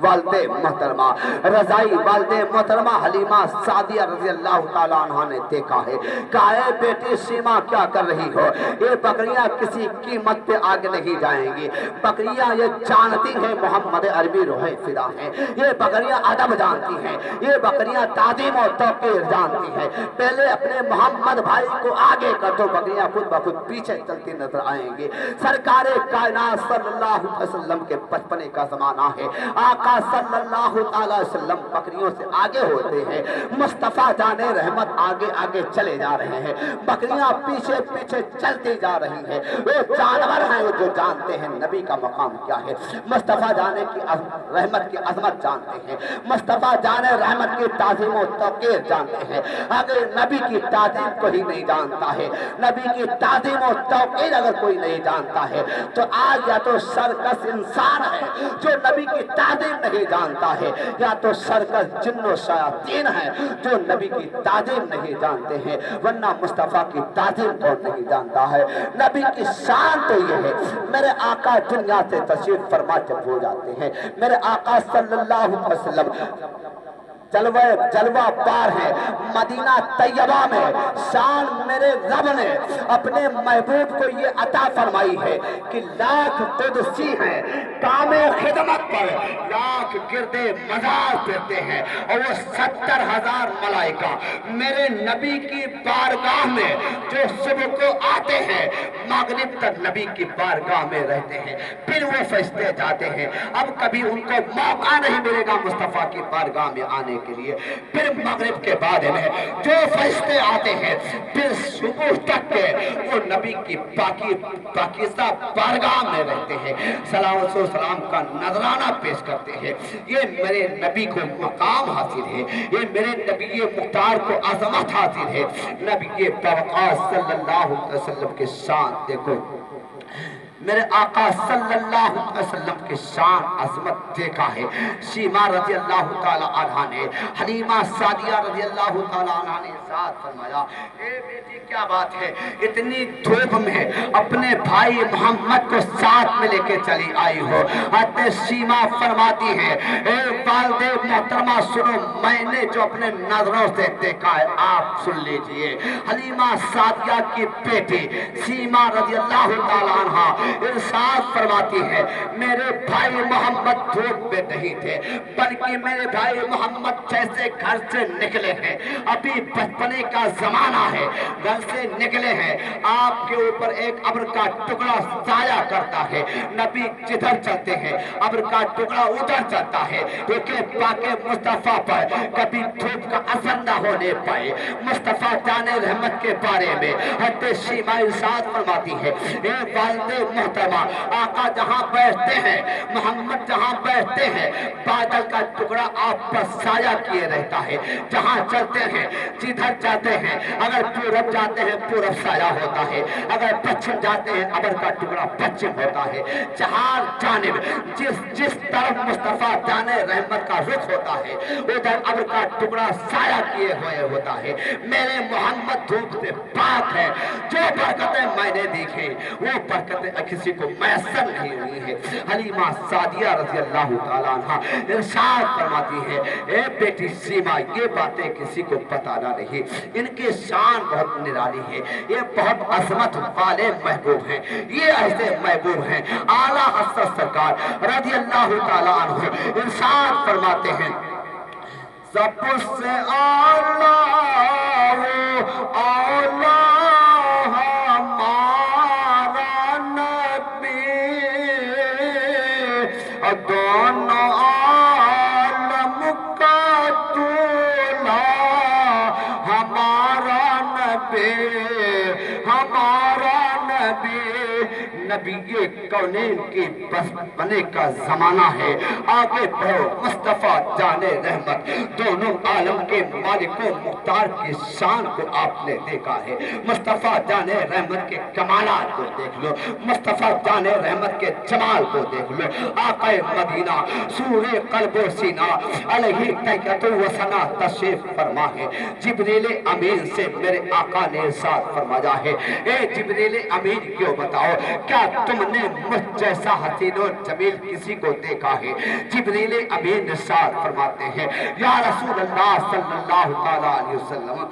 والد محترمہ، رضائی والد محترمہ حلیمہ سعدیہ رضی اللہ تعالیٰ عنہ نے دیکھا ہے، کہا ہے بیٹی شیمہ کیا کر رہی ہو؟ یہ بکریاں کسی قیمت پہ آگے نہیں جائیں گی۔ بکریاں یہ جانتی ہیں محمد عربی روح فدا ہیں، یہ بکریاں ادب جانتی ہیں، یہ بکریاں تعظیم و توقیر جانتی ہیں۔ پہلے اپنے محمد بھائی کو آگے کر دو، بکریاں خود بخود پیچھے چلتی نظر آئیں گی۔ سرکار کائنات صلی اللہ علیہ وسلم کے بچپنے کا زمانہ ہے۔ آقا صلی اللہ علیہ وسلم بکریوں سے آگے ہوتے ہیں، مصطفیٰ جان رحمت آگے آگے چلے جا رہے ہیں، بکریاں پیچھے پیچھے چلتی جا رہی ہیں۔ وہ جانور ہیں جو جانتے ہیں نبی کا مقام کیا ہے، مصطفیٰ جان کی رحمت کی عظمت جانتے ہیں، مصطفیٰ جان رحمت کی تعظیم و توقیر جانتے ہیں۔ اگر نبی کی تعظیم کوئی نہیں جانتا ہے، نبی کی تعظیم و توقیر اگر کوئی نہیں جانتا ہے، تو آج یا تو سرکس انسان ہے جو نبی کی تعظیم نہیں جانتا ہے، یا تو سرکس جن و شیاطین ہے جو نبی کی تعظیم نہیں جانتے ہیں۔ ورنہ مصطفیٰ کی تعظیم کون نہیں جانتا ہے؟ نبی کی شان تو یہ ہے، میرے آقا دنیا سے تشریف فرما جب ہو جاتے ہیں، میرے آقا صلی اللہ علیہ وسلم جلوہ پار ہے مدینہ طیبہ میں۔ شان میرے رب نے اپنے محبوب کو یہ عطا فرمائی ہے کہ لاکھ قدسی ہیں کام خدمت پر، لاکھ گردے مزار پھرتے ہیں، اور وہ 70,000 ملائکہ میرے نبی کی بارگاہ میں جو صبح کو آتے ہیں مغرب تک نبی کی بارگاہ میں رہتے ہیں، پھر وہ فرشتے جاتے ہیں۔ اب کبھی ان کو موقع نہیں ملے گا مصطفیٰ کی بارگاہ میں آنے کے لیے، پھر مغرب کے بعد میں جو فرشتے آتے ہیں پھر صبح تک کے وہ نبی کی پاکیزہ بارگاہ میں رہتے ہیں، صلوات و سلام کا نذرانہ پیش کرتے ہیں۔ یہ میرے نبی کو مقام حاصل ہے، یہ میرے نبی مختار کو عظمت حاصل ہے۔ نبی باوقار صلی اللہ علیہ وسلم کے شان دیکھو، میرے آقا صلی اللہ علیہ وسلم کی شان عظمت دیکھا ہے۔ سیما رضی اللہ تعالی عنہ نے، حلیمہ سعدیہ رضی اللہ تعالی عنہ نے ارشاد فرمایا، اے بیٹی کیا بات ہے، اتنی دھوپ میں اپنے بھائی محمد کو ساتھ میں لے کے چلی آئی ہو؟ حضرت سیما فرماتی ہے، اے والد محترمہ سنو، میں نے جو اپنے نظروں سے دیکھا ہے آپ سن لیجئے۔ حلیمہ سعدیہ کی بیٹی سیما رضی اللہ تعالی عنہ ارشاد فرماتی ہے، میرے بھائی محمد دھوپ میں نہیں تھے، بلکہ میرے بھائی محمد جیسے گھر سے نکلے ہیں، ابھی بچپنے کا زمانہ ہے، گھر سے نکلے ہیں، آپ کے اوپر ایک ابر کا ٹکڑا سایہ کرتا ہے، نبی جدھر چلتے ہیں ابر کا ٹکڑا ادھر چلتا ہے، کیونکہ پاک مصطفیٰ پر کبھی دھوپ کا اثر نہ ہونے پائے۔ مصطفیٰ جان رحمت کے بارے میں حضرت سیما ارشاد فرماتی ہے، اے والد محترمہ، آقا جہاں بیٹھتے ہیں، محمد جہاں بیٹھتے ہیں، بادل کا ٹکڑا آپ پر سایہ کیے رہتا ہے، جہاں چلتے ہیں، جدھر جاتے ہیں، اگر پورب جاتے ہیں پورب سایہ ہوتا ہے، اگر پچھم جاتے ہیں ابر کا ٹکڑا پچھم ہوتا ہے، جہاں جانب جس طرف مصطفیٰ جان رحمت کا رخ ہوتا ہے ادھر ابر کا ٹکڑا سایہ کیے ہوئے ہوتا ہے۔ میرے محمد دھوپ سے پاک ہے، جو برکتیں میں نے دیکھیں وہ برکتیں کسی کو میسر نہیں ہوئی ہے۔ حلیمہ سعدیہ رضی اللہ تعالیٰ عنہ ارشاد فرماتی ہے، اے بیٹی سیما، یہ باتیں کسی کو بتانا نہیں، ان کی شان بہت نرالی ہے، یہ بہت عظمت والے محبوب ہیں، یہ ایسے محبوب ہیں۔ اعلیٰ حضرت سرکار رضی اللہ تعالیٰ عنہ ارشاد فرماتے ہیں، سب سے اعلیٰ وہ اعلیٰ دونوں عالم کا دولا ہمارا نبی، ہمارا نبی، نبی یہ کونین کی بس بنے کا زمانہ ہے۔ آگے بڑھو، مصطفیٰ جان رحمت، دونوں عالم کے مالک و مختار کی شان کو آپ نے دیکھا ہے۔ مصطفیٰ جان رحمت کے کمالات کو دیکھ لو، مصطفیٰ جان رحمت کے جمال کو دیکھ لو۔ آقا مدینہ سور قلب و سینہ علیہ تیت و ثنا تشریف فرما ہے۔ جبریل امین سے میرے آقا نے ارشاد فرمایا ہے، اے جبریل امین کیوں بتاؤ، کیا تم نے مجھ جیسا حسین و جمیل کسی کو دیکھا ہے؟ جبریل امین ارشاد فرماتے ہیں، یا رسول اللہ صلی اللہ علیہ وسلم،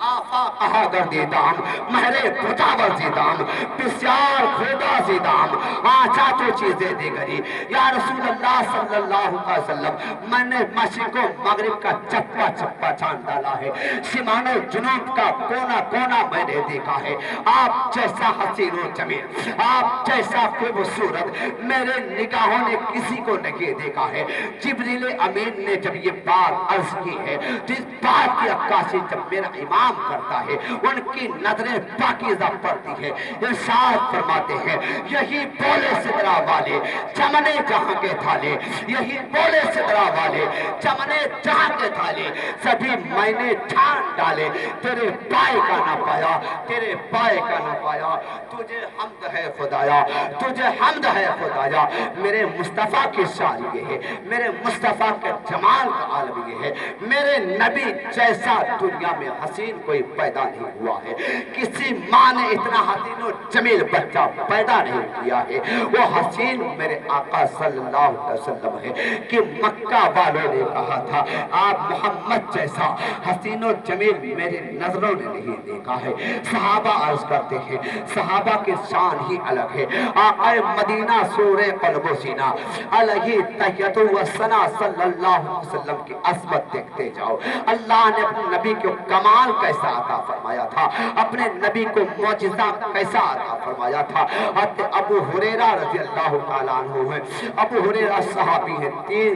آفاق احاگر دیدام، مہرے بجاور زیدام، بسیار خدا زیدام، آچا تو چیزیں دے گری۔ یا رسول اللہ صلی اللہ علیہ وسلم، میں نے مشرق و مغرب کا چپا چپا چاند ڈالا ہے، شمال و جنوب کا کونا کونا میں نے دیکھا ہے۔ آپ جیسا حسین و جمیل، آپ جیسا خوبصورت میرے نگاہوں نے کسی کو نہیں دیکھا ہے۔ جبریل امین نے جب یہ بات عرض کی ہے، جس بات کی عکاسی جب میرا امام کرتا ہے، ان کی نظریں پاکیزہ پڑتی ہے۔ ارشاد فرماتے ہیں، یہی بولے سدرا والے چمنے جہاں کے تھالے، یہی بولے سدرا والے چمنے جہاں کے تھالے، سبھی میں نے چھان ڈالے، تیرے پائے کا نہ پایا، تیرے پائے کا نہ پایا۔ تجھے حمد ہے خدایا، تجھے حمد ہے خدایا۔ میرے مصطفیٰ کی شان یہ ہے، میرے مصطفیٰ کے جمال کا عالم یہ ہے، میرے نبی جیسا دنیا میں حسین کوئی پیدا نہیں ہوا ہے، کسی ماں نے اتنا حسین و جمیل بچہ پیدا نہیں کیا ہے۔ وہ حسین میرے آقا صلی اللہ علیہ وسلم ہے کہ مکہ والوں نے کہا تھا، آپ محمد جیسا حسین و جمیل میرے نظروں نے نہیں دیکھا ہے۔ صحابہ عرض کرتے ہیں، صحابہ کی شان ہی الگ ہے۔ آقا مدینہ سور قلب و سینہ علیہ تحیت و ثنا صلی اللہ علیہ وسلم کی عظمت دیکھتے جاؤ۔ اللہ نے اپنے نبی کو کمال کیسا عطا فرمایا تھا، اپنے نبی کو معجزہ کیسا عطا فرمایا تھا۔ حضرت ابو ہریرہ رضی اللہ تعالیٰ عنہ ہے، ابو ہریرہ صحابی ہیں، 3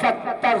70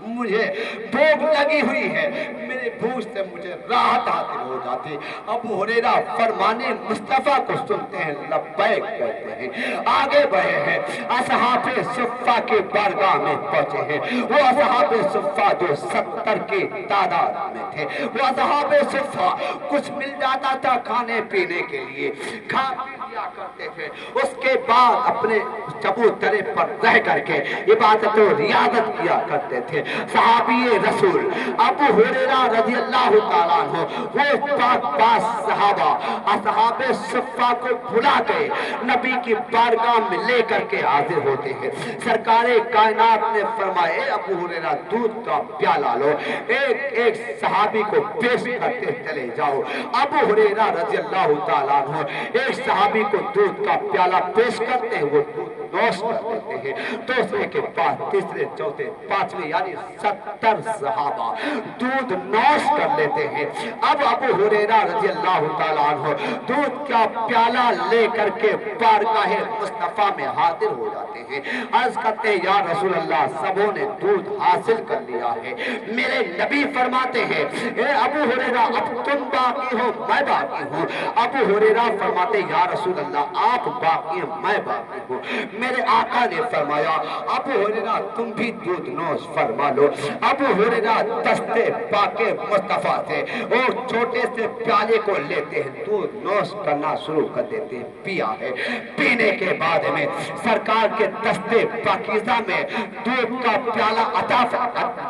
مجھے بھوک لگی ہوئی ہے، میری بھوک سے مجھے راحت حاصل ہو جاتی۔ ابو ہریرہ فرمانے مصطفیٰ کو سنتے ہیں، لبیک کہتے ہیں، آگے بڑھے ہیں، اصحاب صفہ کے بارگاہ میں پہنچے ہیں۔ وہ اصحاب صفہ جو 70 کی تعداد میں تھے، وہ اصحاب صفہ کچھ مل جاتا تھا کھانے پینے کے لیے، کھا پی لیا کرتے تھے، اس کے بعد اپنے چبوترے پر رہ کر کے عبادت و ریاضت کیا کرتے تھے۔ صحابی رسول ابو ہریرہ رضی اللہ تعالیٰ عنہ وہ پاک پاس صحابہ اصحاب صفہ کو بلا کے نبی کی بارگاہ میں لے کر کے حاضر ہوتے ہیں۔ سرکار کائنات نے فرمایا، اے ابو ہریرہ دودھ کا پیالہ لو، ایک ایک صحابی کو پیش کرتے چلے جاؤ۔ ابو ہریرہ رضی اللہ تعالیٰ عنہ ایک صحابی کو دودھ کا پیالہ پیش کرتے ہیں، وہ دودھ نوش کر دیتے ہیں۔ دوسرے کے بعد تیسرے چوتھے پانچویں یعنی 70 صحابہ دودھ نوش کر لیتے ہیں۔ اب ابو ہریرہ رضی اللہ تعالیٰ عنہ دودھ کا پیالہ لے کر کے بارگاہ مصطفیٰ میں حاضر ہو جاتے ہیں۔ عرض کرتے ہیں، یا رسول اللہ سبوں نے دودھ حاصل کر لیا ہے۔ میرے نبی فرماتے ہیں، اے ابو ہریرہ اب تم باقی ہو میں باقی ہوں۔ ابو ہریرہ فرماتے ہیں، یا رسول اللہ آپ باقی ہیں میں باقی ہوں۔ میرے آقا نے فرمایا، ابو ہریرہ تم بھی دودھ نوش فرما لو۔ ابو ہریرہ دستے پاک مصطفیٰ سے وہ چھوٹے سے پیالے کو لیتے ہیں، دودھ نوش کرنا شروع کر دیتے ہیں، پیا ہے۔ پینے کے بعد میں سرکار کے دستے پاکیزہ میں دودھ کا پیالہ عطا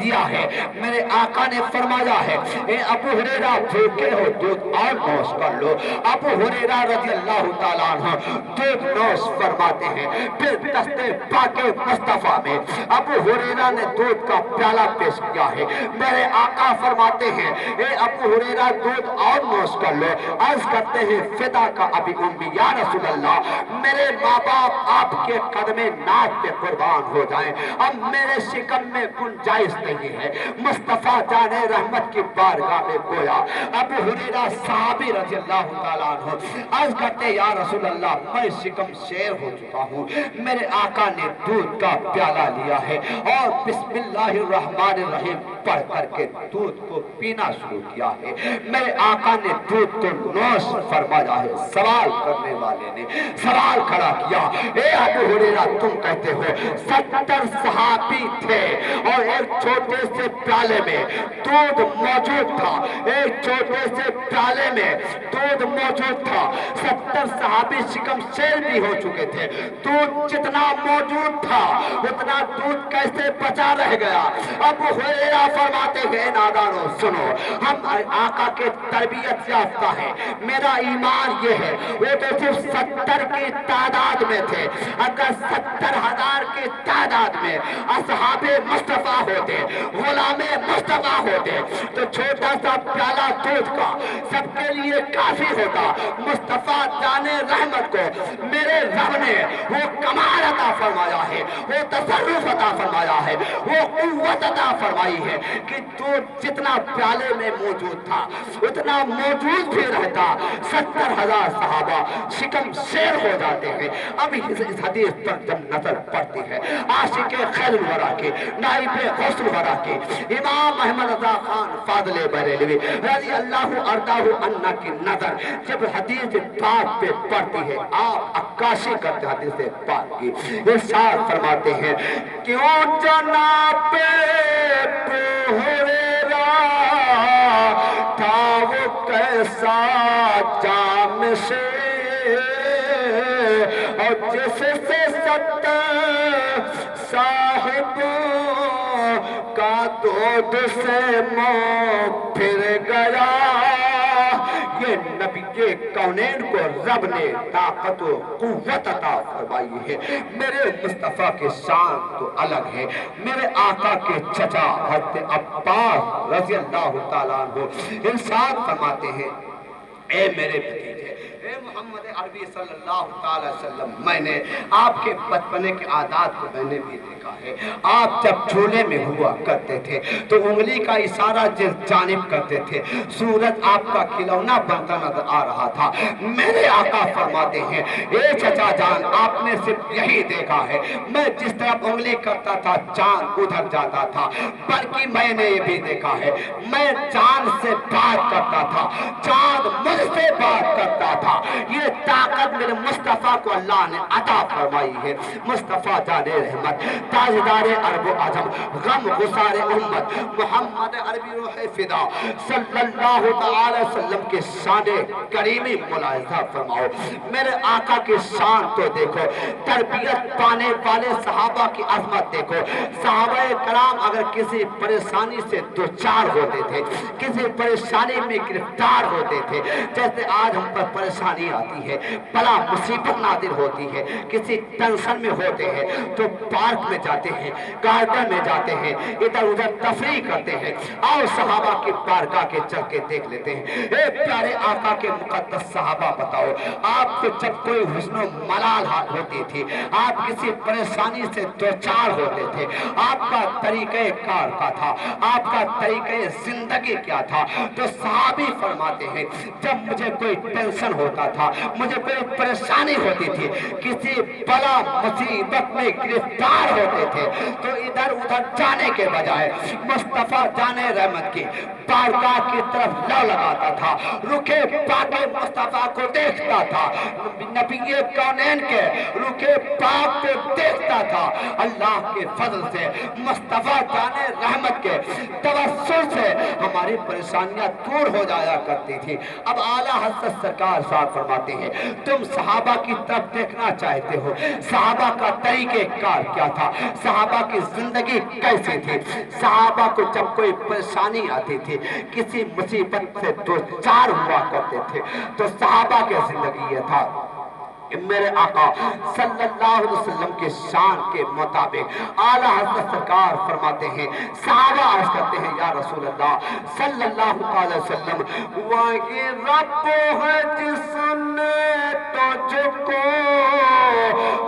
دیا ہے۔ میرے آقا نے فرمایا ہے، اے ابو ہریرہ بھوکے ہو دودھ اور نوش کر لو۔ ابو ہریرہ رضی اللہ تعالیٰ عنہ دودھ نوش فرماتے ہیں۔ پھر دستے پاک مصطفیٰ میں ابو ہریرہ نے دودھ کا پیالہ پیش کیا ہے۔ میرے آقا فرماتے ہیں، اے ابو ہریرہ دودھ اور نوش کر لو۔ عرض کرتے ہیں، فدا کا ابی امی یا رسول اللہ میرے ماں باپ آپ کے قدم ناز پہ قربان ہو جائیں، اب میرے شکم میں گنجائش نہیں ہے۔ مصطفیٰ جان رحمت کی بارگاہ میں گویا ابو ہریرہ صحابی رضی اللہ تعالیٰ عنہ عرض کرتے ہیں، یا رسول اللہ میں شکم شیر ہو چکا ہوں۔ میرے آقا نے دودھ کا پیالہ لیا ہے اور بسم اللہ الرحمن الرحیم پڑھ کر کے دودھ کو پینا شروع کیا ہے۔ میرے آقا نے دودھ کو نوش فرمایا ہے۔ سوال کرنے والے نے سوال کھڑا کیا، اے ابو ہریرہ تم کہتے ہو 70 صحابی تھے اور ایک چھوٹے سے پیالے میں دودھ موجود تھا، ایک چھوٹے سے پیالے میں دودھ موجود تھا، 70 صحابی شکم شیر بھی ہو چکے تھے، دودھ جتنا موجود تھا اتنا دودھ کیسے بچا رہ گیا؟ ابو ہریرہ فرماتے ہیں، نادانو سنو، ہم آقا کے تربیت یافتہ ہیں، میرا ایمان یہ ہے، وہ تو صرف 70 کی تعداد میں تھے، اگر 70,000 کی تعداد میں اصحاب مصطفیٰ ہوتے، غلام مصطفیٰ ہوتے تو چھوٹا سا پیالہ دودھ کا سب کے لیے کافی ہوتا۔ مصطفیٰ جان رحمت کو میرے رب نے وہ کمال عطا فرمایا ہے، وہ تصرف عطا فرمایا ہے، وہ قوت عطا فرمائی ہے کہ دودھ جتنا پیالے میں موجود تھا اتنا موجود بھی رہتا۔ 70,000 صحابہ شکم شیر ہو جاتے ہیں۔ اب اس حدیث پر جب نظر پڑتی ہے عاشق خیر الورا کے، نائب غوث الورا کے امام احمد رضا خان فاضل بریلوی رضی اللہ عنہ کی نظر جب حدیث پاک پہ پڑتی ہے، آپ عکاسی کرتے حدیث پاک کی، ارشاد فرماتے ہیں، کیوں جناب ابو ہریرہ تھا وہ کیسا جام سے، اور جس سے 70 صاحبوں کا دودھ سے منہ پھر گیا۔ یہ نبی کے کونین کو رب نے طاقت و قوت عطا فرمائی ہے۔ میرے مصطفیٰ کے شان تو الگ ہے۔ میرے آقا کے چچا حضرت عباس رضی اللہ تعالیٰ عنہ ارشاد فرماتے ہیں، اے میرے بھتیجے، اے محمد عربی صلی اللہ تعالی وسلم، میں نے آپ کے بچپنے کے عادات کو میں نے بھی دیکھا ہے۔ آپ جب جھولے میں ہوا کرتے تھے تو انگلی کا اشارہ جس جانب کرتے تھے، سورج آپ کا کھلونا بنتا نظر آ رہا تھا۔ میرے آقا فرماتے ہیں اے چچا جان، آپ نے صرف یہی دیکھا ہے، میں جس طرف انگلی کرتا تھا چاند ادھر جاتا تھا، بلکہ میں نے یہ بھی دیکھا ہے میں چاند سے بات کرتا تھا، چاند مجھ سے بات کرتا تھا۔ یہ طاقت میرے مصطفیٰ کو اللہ نے عطا فرمائی ہے۔ مصطفیٰ جان رحمت، تاجدار عرب و عجم، غم گسار امت، محمد عربی روح فدا صلی اللہ تعالی وسلم کے شان کریمی ملاحظہ فرماؤ۔ میرے آقا کی شان تو دیکھو، تربیت پانے والے صحابہ کی عظمت دیکھو۔ صحابہ کرام اگر کسی پریشانی سے دوچار ہوتے تھے، کسی پریشانی میں گرفتار ہوتے تھے، جیسے آج ہم پر پریشانی آتی ہے، بلا مصیبت نازل ہوتی ہے، کسی ٹینشن میں ہوتے ہیں تو پارک میں جاتے ہیں، گارڈن میں جاتے ہیں، ادھر ادھر تفریح کرتے ہیں۔ اور صحابہ کی بارگاہ کے چل کے دیکھ لیتے ہیں۔ اے پیارے آقا کے مقدس صحابہ بتاؤ، آپ کو جب کوئی حزن و ملال ہوتی تھی، آپ کسی پریشانی سے دوچار ہوتے تھے، آپ کا طریقہ کار کا تھا، آپ کا طریقہ زندگی کیا تھا؟ تو صحابی فرماتے ہیں جب مجھے کوئی ٹینشن ہوتا تھا، مجھے کوئی پریشانی ہوتی تھی، کسی بلا مصیبت میں گرفتار ہوتے تھے، تو ادھر ادھر جانے کے بجائے مصطفیٰ جان رحمت کی بارگاہ کی طرف لو لگاتا تھا، رکے پاک مصطفیٰ کو دیکھتا تھا، نبی کونین کے رکے پاک کو دیکھتا تھا۔ اللہ کے فضل سے، مصطفیٰ جان رحمت کے توسل سے ہماری پریشانیاں دور ہو جایا کرتی تھی۔ اب اعلیٰ حضرت سرکار صاحب فرماتے ہیں تم صحابہ کی طرف دیکھنا چاہتے ہو، صحابہ کا طریقہ کار کیا تھا، صحابہ کی زندگی کیسی تھی؟ صحابہ کو جب کوئی پریشانی آتی تھی، کسی مصیبت سے دوچار ہوا کرتے تھے، تو صحابہ کی زندگی یہ تھا میرے آقا صلی اللہ علیہ وسلم کے شان کے مطابق اعلیٰ حضرت سرکار فرماتے ہیں، صحابہ عرض کرتے ہیں یا رسول اللہ صلی اللہ علیہ وسلم، وہی رب ہے جس نے تجھ کو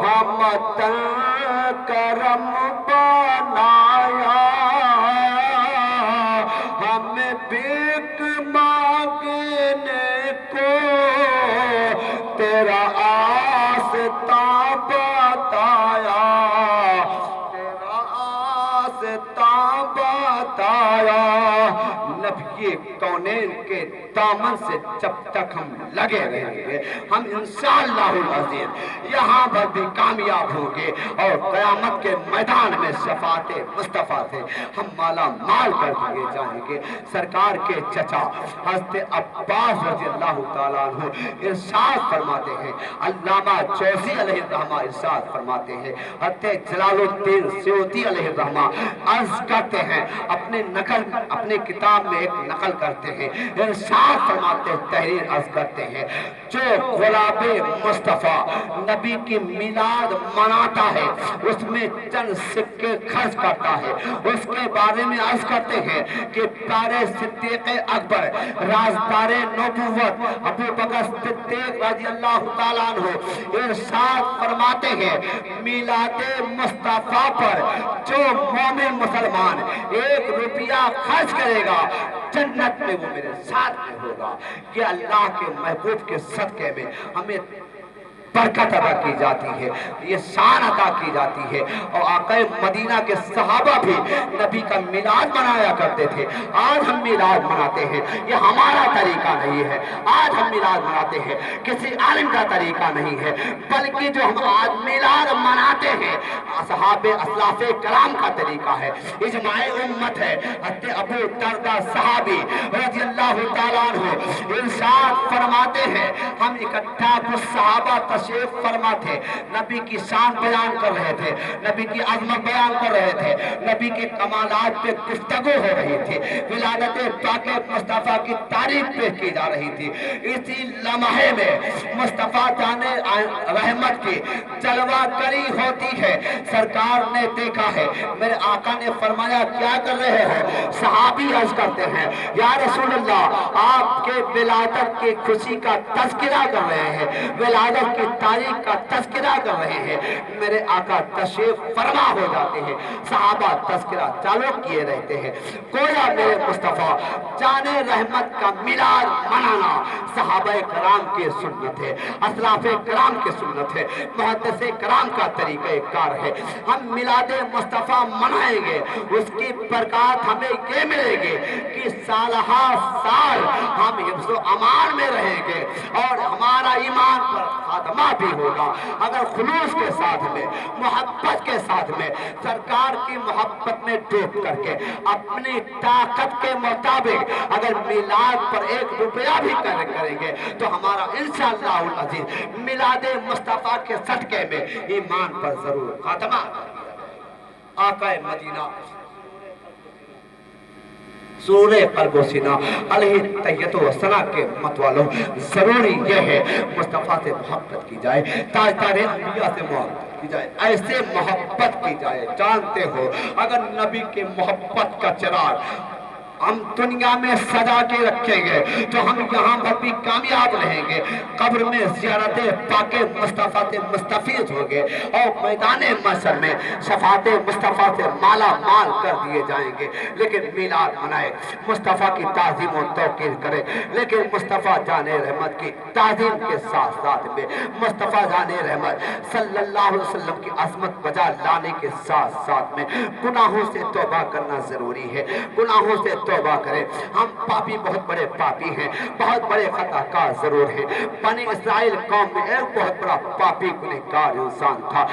ہمت کرم بنایا، ہمیں بھیک مانگنے کو تیرا آستاں بتایا، تیرا آستاں بتایا۔ نبی کونین کے دامن سے جب تک ہم لگے رہیں گے، ہم انشاءاللہ العظیم یہاں پر بھی کامیاب ہوں گے، اور قیامت کے میدان میں شفاعت مصطفیٰ سے ہم مالا مال کر دیے جائیں گے۔ سرکار کے چچا حضرت عباس رضی اللہ تعالیٰ عنہ ارشاد فرماتے ہیں، علامہ جوزی علیہ الرحمہ ارشاد فرماتے ہیں، حضرت جلال الدین سیوطی علیہ الرحمہ عرض کرتے ہیں، اپنے کتاب میں ایک نقل کرتے ہیں، ارشاد فرماتے ہیں، تحریر عرض کرتے ہیں، جو غلام مصطفیٰ نبی کی میلاد مناتا ہے، اس میں چند سکے خرچ کرتا ہے، اس کے بارے میں عرض کرتے ہیں کہ پیارے صدیق اکبر رازدار نبوت ابو بکر صدیق رضی اللہ تعالیٰ عنہ ارشاد فرماتے ہیں، میلاد مصطفیٰ پر جو مومن مسلمان 1 روپیہ خرچ کرے گا، جنت میں وہ میرے ساتھ میں ہوگا۔ یہ اللہ کے محبوب کے صدقے میں ہمیں برکت عطا کی جاتی ہے، یہ شان عطا کی جاتی ہے۔ اور آقا مدینہ کے صحابہ بھی نبی کا میلاد منایا کرتے تھے۔ آج ہم میلاد مناتے ہیں، یہ ہمارا طریقہ نہیں ہے۔ آج ہم میلاد مناتے ہیں، کسی عالم کا طریقہ نہیں ہے، بلکہ جو ہم آج میلاد مناتے ہیں اصحاب اسلاف کرام کا طریقہ ہے، اجماع امت ہے۔ حضرت ابو دردہ صحابی رضی اللہ تعالیٰ عنہ ارشاد فرماتے ہیں، ہم اکٹھا کچھ صحابہ تشریف فرما تھے، نبی کی شان بیان کر رہے تھے، نبی کی عظمت بیان کر رہے تھے، نبی کے کمالات پہ گفتگو ہو رہی تھی، ولادت پاک مصطفیٰ کی تعریف پیش کی جا رہی تھی۔ اسی لمحے میں مصطفیٰ جان رحمت کی جلوہ گری ہوتی ہے۔ سرکار نے دیکھا ہے، میرے آقا نے فرمایا کیا کر رہے ہو؟ صحابی عرض کرتے ہیں یا رسول اللہ آپ کے ولادت کی خوشی کا تذکرہ کر رہے ہیں، ولادت کی تاریخ کا تذکرہ کر رہے ہیں۔ میرے آقا تشریف فرما ہو جاتے ہیں، صحابہ تذکرہ چالو کیے رہتے ہیں۔ گویا میرے مصطفیٰ جان رحمت کا میلاد منانا صحابہ کرام کی سنت ہے، اسلاف کرام کی سنت ہے، محدث کرام کا طریقہ کار ہے۔ ہم میلاد مصطفیٰ منائیں گے، اس کی برکات ہمیں یہ ملے گی کہ سالہ سال ہم حفظ و امان میں رہیں گے اور ہمارا ایمان پر خاتمہ بھی ہوگا اگر خلوص کے ساتھ میں، محبت کے ساتھ میں، سرکار کی محبت میں ڈوب کر کے اپنی طاقت کے مطابق اگر میلاد پر 1 روپیہ بھی کریں گے تو ہمارا انشاءاللہ العزیز میلاد مصطفیٰ کے صدقے میں ایمان پر ضرور خاتمہ۔ آقا مدینہ سورہ قلب و سینہ علیہ تحیت و ثنا کے متوالوں، ضروری یہ ہے مصطفیٰ سے محبت کی جائے، تاجدار انبیاء سے محبت کی جائے، ایسے محبت کی جائے۔ جانتے ہو اگر نبی کے محبت کا چراغ ہم دنیا میں سجا کے رکھیں گے تو ہم یہاں پر بھی کامیاب رہیں گے، قبر میں زیارت پاک مصطفیٰ سے مستفیض ہوں گے اور میدان محشر میں شفاعت مصطفیٰ سے مالا مال کر دیے جائیں گے۔ لیکن میلاد منائے، مصطفیٰ کی تعظیم و توقیر کرے، لیکن مصطفیٰ جان رحمت کی تعظیم کے ساتھ ساتھ میں مصطفیٰ جان رحمت صلی اللہ علیہ وسلم کی عظمت بجا لانے کے ساتھ ساتھ میں گناہوں سے توبہ کرنا ضروری ہے، گناہوں سے توبہ کریں۔ ہم پاپی بہت بڑے پاپی ہیں، بہت بڑے خطا کار ضرور ہیں۔ بنی اسرائیل قوم میں ایک بہت بڑا پاپی گنہگار انسان تھا۔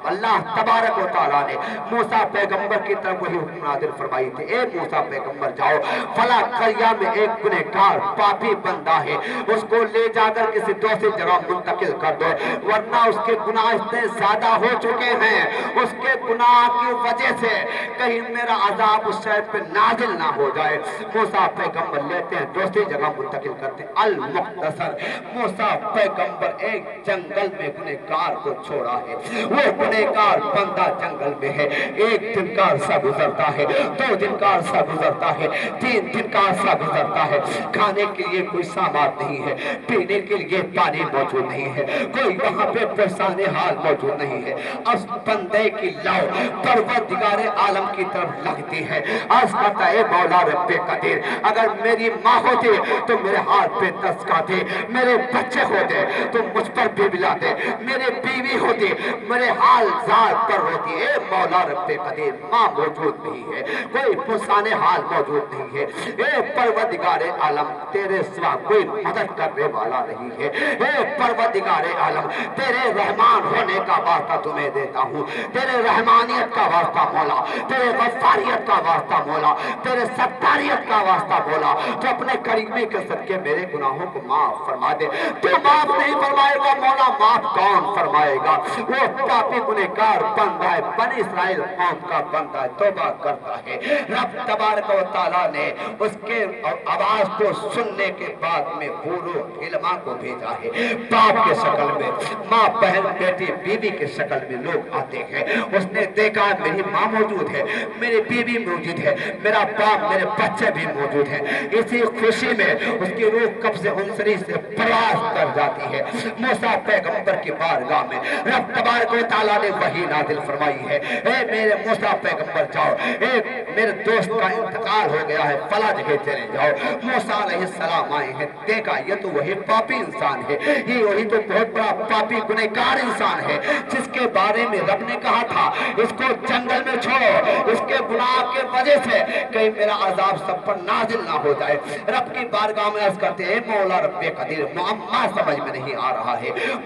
اللہ تبارک و تعالیٰ نے موسیٰ پیغمبر کی طرف وہی حکم نازل فرمائی تھی، اے موسیٰ پیغمبر جاؤ فلاں قریہ میں ایک گنہگار پاپی بندہ ہے، اس کو لے جا کر کسی دوسری جگہ منتقل کر دو، ورنہ اس کے گناہ اتنے زیادہ ہو چکے ہیں، اس کے گناہ کی وجہ سے کہیں میرا عذاب اس شہر پہ نازل نہ ہو جائے۔ موسیٰ پیغمبر لیتے ہیں دوسری جگہ منتقل کرتے ہیں المختصر۔ موسیٰ پیغمبر ایک جنگل میں گنہگار کو چھوڑا ہے، وہ گنہگار بندہ جنگل میں ہے، 1 دن کا عرصہ گزرتا ہے، 2 دن کا عرصہ گزرتا ہے، 3 دن کا عرصہ گزرتا ہے، کھانے کے لیے کوئی سامان نہیں ہے، پینے کے لیے پانی موجود نہیں ہے، کوئی وہاں پہ پرسان حال موجود نہیں ہے۔ اس بندے کی لو پروردگار عالم کی طرف لگتی ہے، عرض کرتا ہے مولا رب قدیر اگر میری ماں ہوتی تو میرے ہاتھ پہ دستکاتے، میرے بچے ہوتے تو مجھ پر بھی بلاتے، میرے بیوی ہوتی میرے حال زار پر ہوتی۔ اے مولا رب قدیر ماں موجود نہیں ہے، کوئی پرسان حال موجود نہیں ہے، اے پروردگار عالم تیرے سوا کوئی مدد کرنے والا نہیں ہے، اے پروردگار عالم تیرے رحمان ہونے کا واسطہ تمہیں دیتا ہوں، تیرے رحمانیت کا واسطہ مولا، تیرے غفاریت کا واسطہ مولا، تیرے ستاریت کا واسطہ بولا تو اپنے کریمی کے صدقے میرے گناہوں کو معاف فرما دے۔ تو معاف نہیں فرمائے گا مولا، معاف کون فرمائے گا؟ وہ پاپی گنہگار بندہ ہے، بنی اسرائیل قوم کا بندہ ہے، توبہ کرتا ہے۔ رب تبارک و تعالیٰ نے اس کے آواز کو سننے کے بعد میں حور و علما کو بھیجا ہے، باپ کے شکل میں، ماں بہن بیٹی بیوی کے شکل میں لوگ آتے ہیں۔ اس نے دیکھا میری ماں موجود ہے، میری بیوی موجود ہے، میرا باپ میرے بچے بھی موجود ہیں۔ اسی خوشی میں اس کی روح قبض عنصری سے پرواز کر جاتی ہے۔ موسیٰ پیغمبر کی بارگاہ میں رب تبارک و تعالیٰ نے وحی نازل فرمائی ہے، اے میرے موسیٰ پیغمبر جاؤ، اے میرے دوست کا انتقال ہو گیا ہے، فلاں جگہ چلے جاؤ۔ موسیٰ علیہ السلام آئے ہیں، دیکھا یہ تو وہی پاپی انسان ہے، یہ وہی تو بہت بڑا پاپی گنہگار انسان ہے جس کے بارے میں رب نے کہا تھا اس کو جنگل میں چھوڑو، اس کے گناہ کے وجہ سے کہیں میرا عذاب سب پر نازل نہ ہو جائے۔ رب کی بارگاہ میں عرض کرتے ہیں مولا رب قدیر معاملہ سمجھ میں نہیں آ رہا ہے،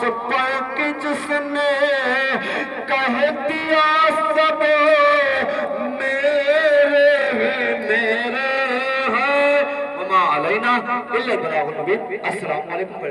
پڑھ کے جس نے کہہ دیا سب میرے ہیں وما علینا الا البلاغ المبین۔ السلام علیکم۔